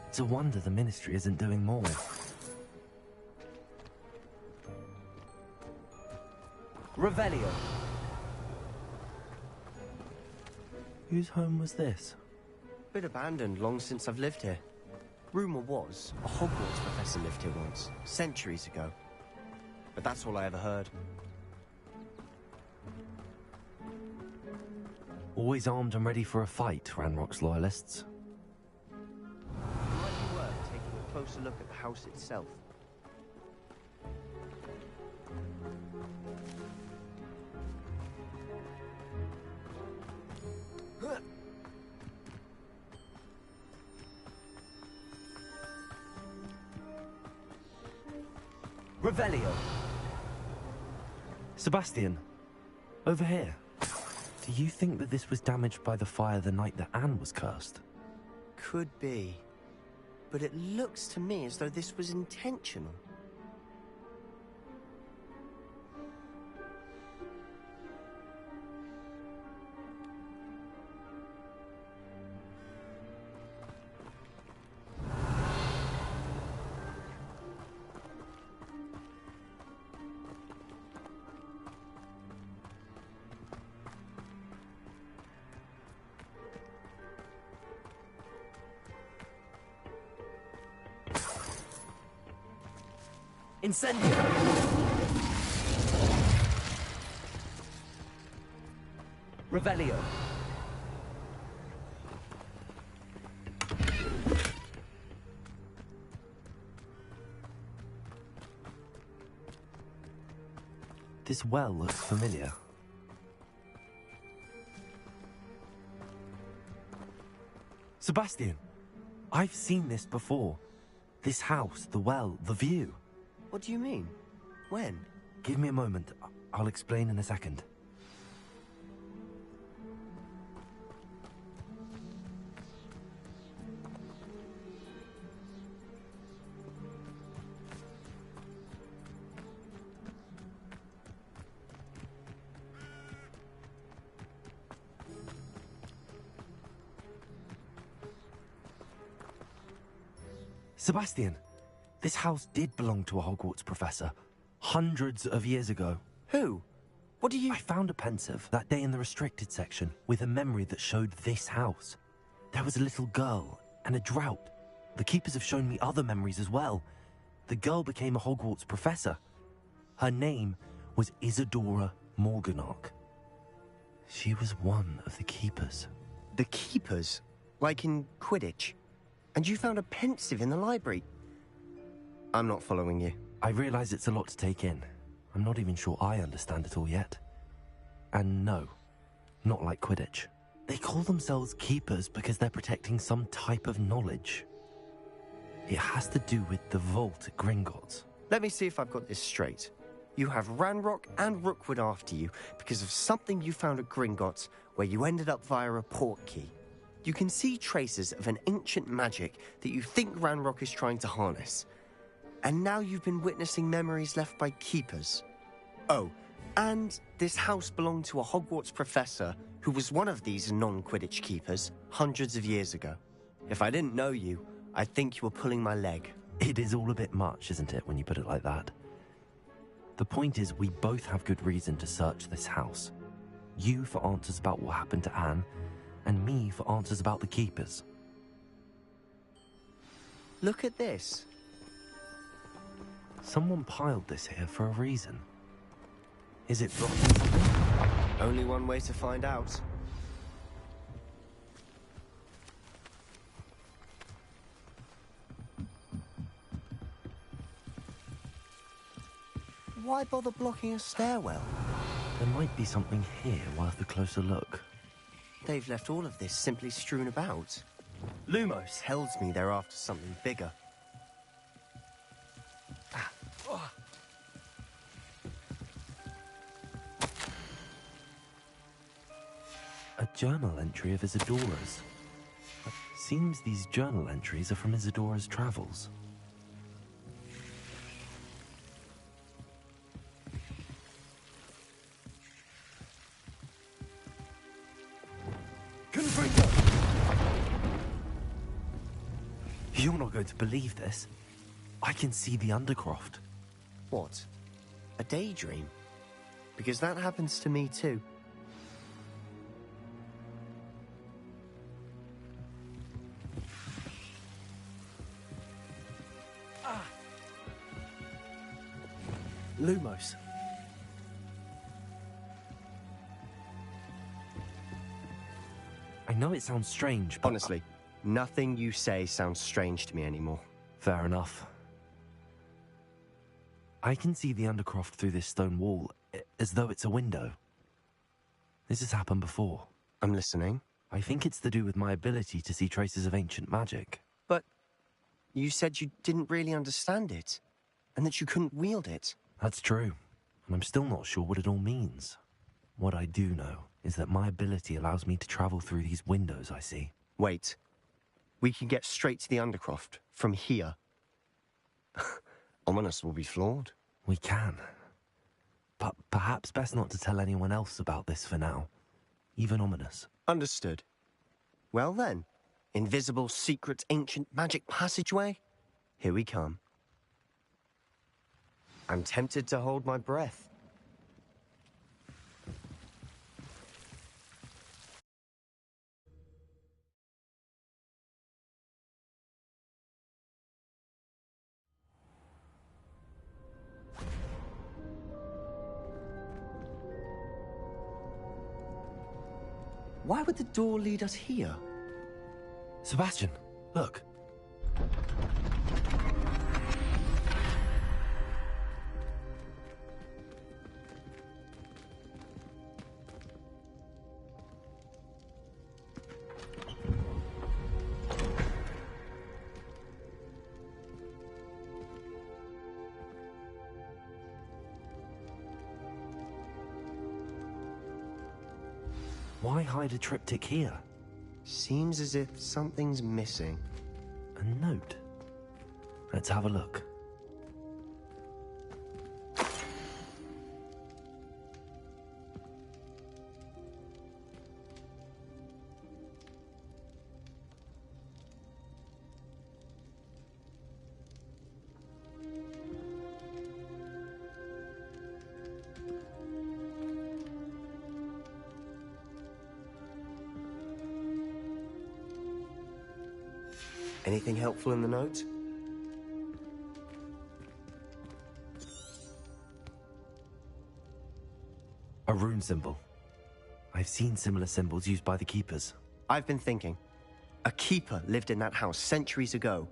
It's a wonder the Ministry isn't doing more. Revelio. Whose home was this? Bit abandoned long since I've lived here. Rumour was, a Hogwarts professor lived here once, centuries ago. But that's all I ever heard. Always armed and ready for a fight, Ranrock's loyalists. It might be worth taking a closer look at the house itself. Revelio. Sebastian, over here. Do you think that this was damaged by the fire the night that Anne was cursed? Could be. But it looks to me as though this was intentional. Incendio! Revelio. This well looks familiar. Sebastian, I've seen this before. This house, the well, the view. What do you mean? When? Give me a moment. I'll explain in a second. Sebastian, this house did belong to a Hogwarts professor, hundreds of years ago. Who? What do you... I found a pensive that day in the restricted section with a memory that showed this house. There was a little girl and a drought. The keepers have shown me other memories as well. The girl became a Hogwarts professor. Her name was Isadora Morganach. She was one of the keepers. The keepers? Like in Quidditch? And you found a pensive in the library? I'm not following you. I realize it's a lot to take in. I'm not even sure I understand it all yet. And no, not like Quidditch. They call themselves keepers because they're protecting some type of knowledge. It has to do with the vault at Gringotts. Let me see if I've got this straight. You have Ranrock and Rookwood after you because of something you found at Gringotts where you ended up via a port key. You can see traces of an ancient magic that you think Ranrock is trying to harness. And now you've been witnessing memories left by keepers. Oh, and this house belonged to a Hogwarts professor who was one of these non-Quidditch keepers hundreds of years ago. If I didn't know you, I'd think you were pulling my leg. It is all a bit much, isn't it, when you put it like that? The point is, we both have good reason to search this house. You for answers about what happened to Anne, and me for answers about the keepers. Look at this. Someone piled this here for a reason. Is it blocking something? Only one way to find out. Why bother blocking a stairwell? There might be something here worth a closer look. They've left all of this simply strewn about. Lumos tells me they're after something bigger. A journal entry of Isadora's. Seems these journal entries are from Isadora's travels. You're not going to believe this. I can see the Undercroft. What? A daydream? because that happens to me too. Lumos. I know it sounds strange, but... Honestly, nothing you say sounds strange to me anymore. Fair enough. I can see the Undercroft through this stone wall, as though it's a window. This has happened before. I'm listening. I think it's to do with my ability to see traces of ancient magic. But you said you didn't really understand it, and that you couldn't wield it. That's true, and I'm still not sure what it all means. What I do know is that my ability allows me to travel through these windows I see. Wait. We can get straight to the Undercroft from here. Ominous will be flawed. We can. But perhaps best not to tell anyone else about this for now. Even Ominous. Understood. Well then, invisible, secret, ancient magic passageway? Here we come. I'm tempted to hold my breath. Why would the door lead us here? Sebastian, look. Why hide a triptych here? Seems as if something's missing. A note. Let's have a look. Anything helpful in the note? A rune symbol. I've seen similar symbols used by the Keepers. I've been thinking. A Keeper lived in that house centuries ago,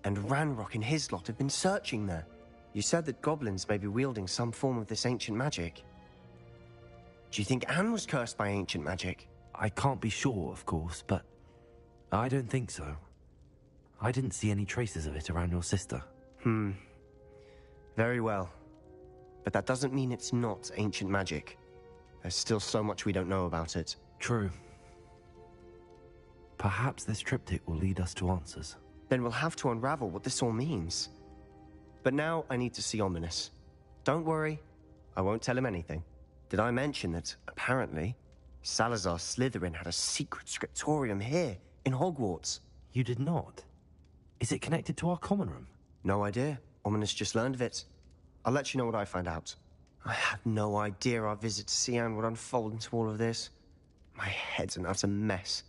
and Ranrock and his lot have been searching there. You said that goblins may be wielding some form of this ancient magic. Do you think Anne was cursed by ancient magic? I can't be sure, of course, but I don't think so. I didn't see any traces of it around your sister. Very well. But that doesn't mean it's not ancient magic. There's still so much we don't know about it. True. Perhaps this triptych will lead us to answers. Then we'll have to unravel what this all means. But now I need to see Ominous. Don't worry, I won't tell him anything. Did I mention that, apparently, Salazar Slytherin had a secret scriptorium here, in Hogwarts? You did not? Is it connected to our common room? No idea. Ominous just learned of it. I'll let you know what I find out. I had no idea our visit to Cian would unfold into all of this. My head's an utter mess.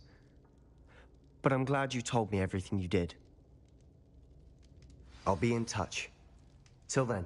But I'm glad you told me everything you did. I'll be in touch. Till then.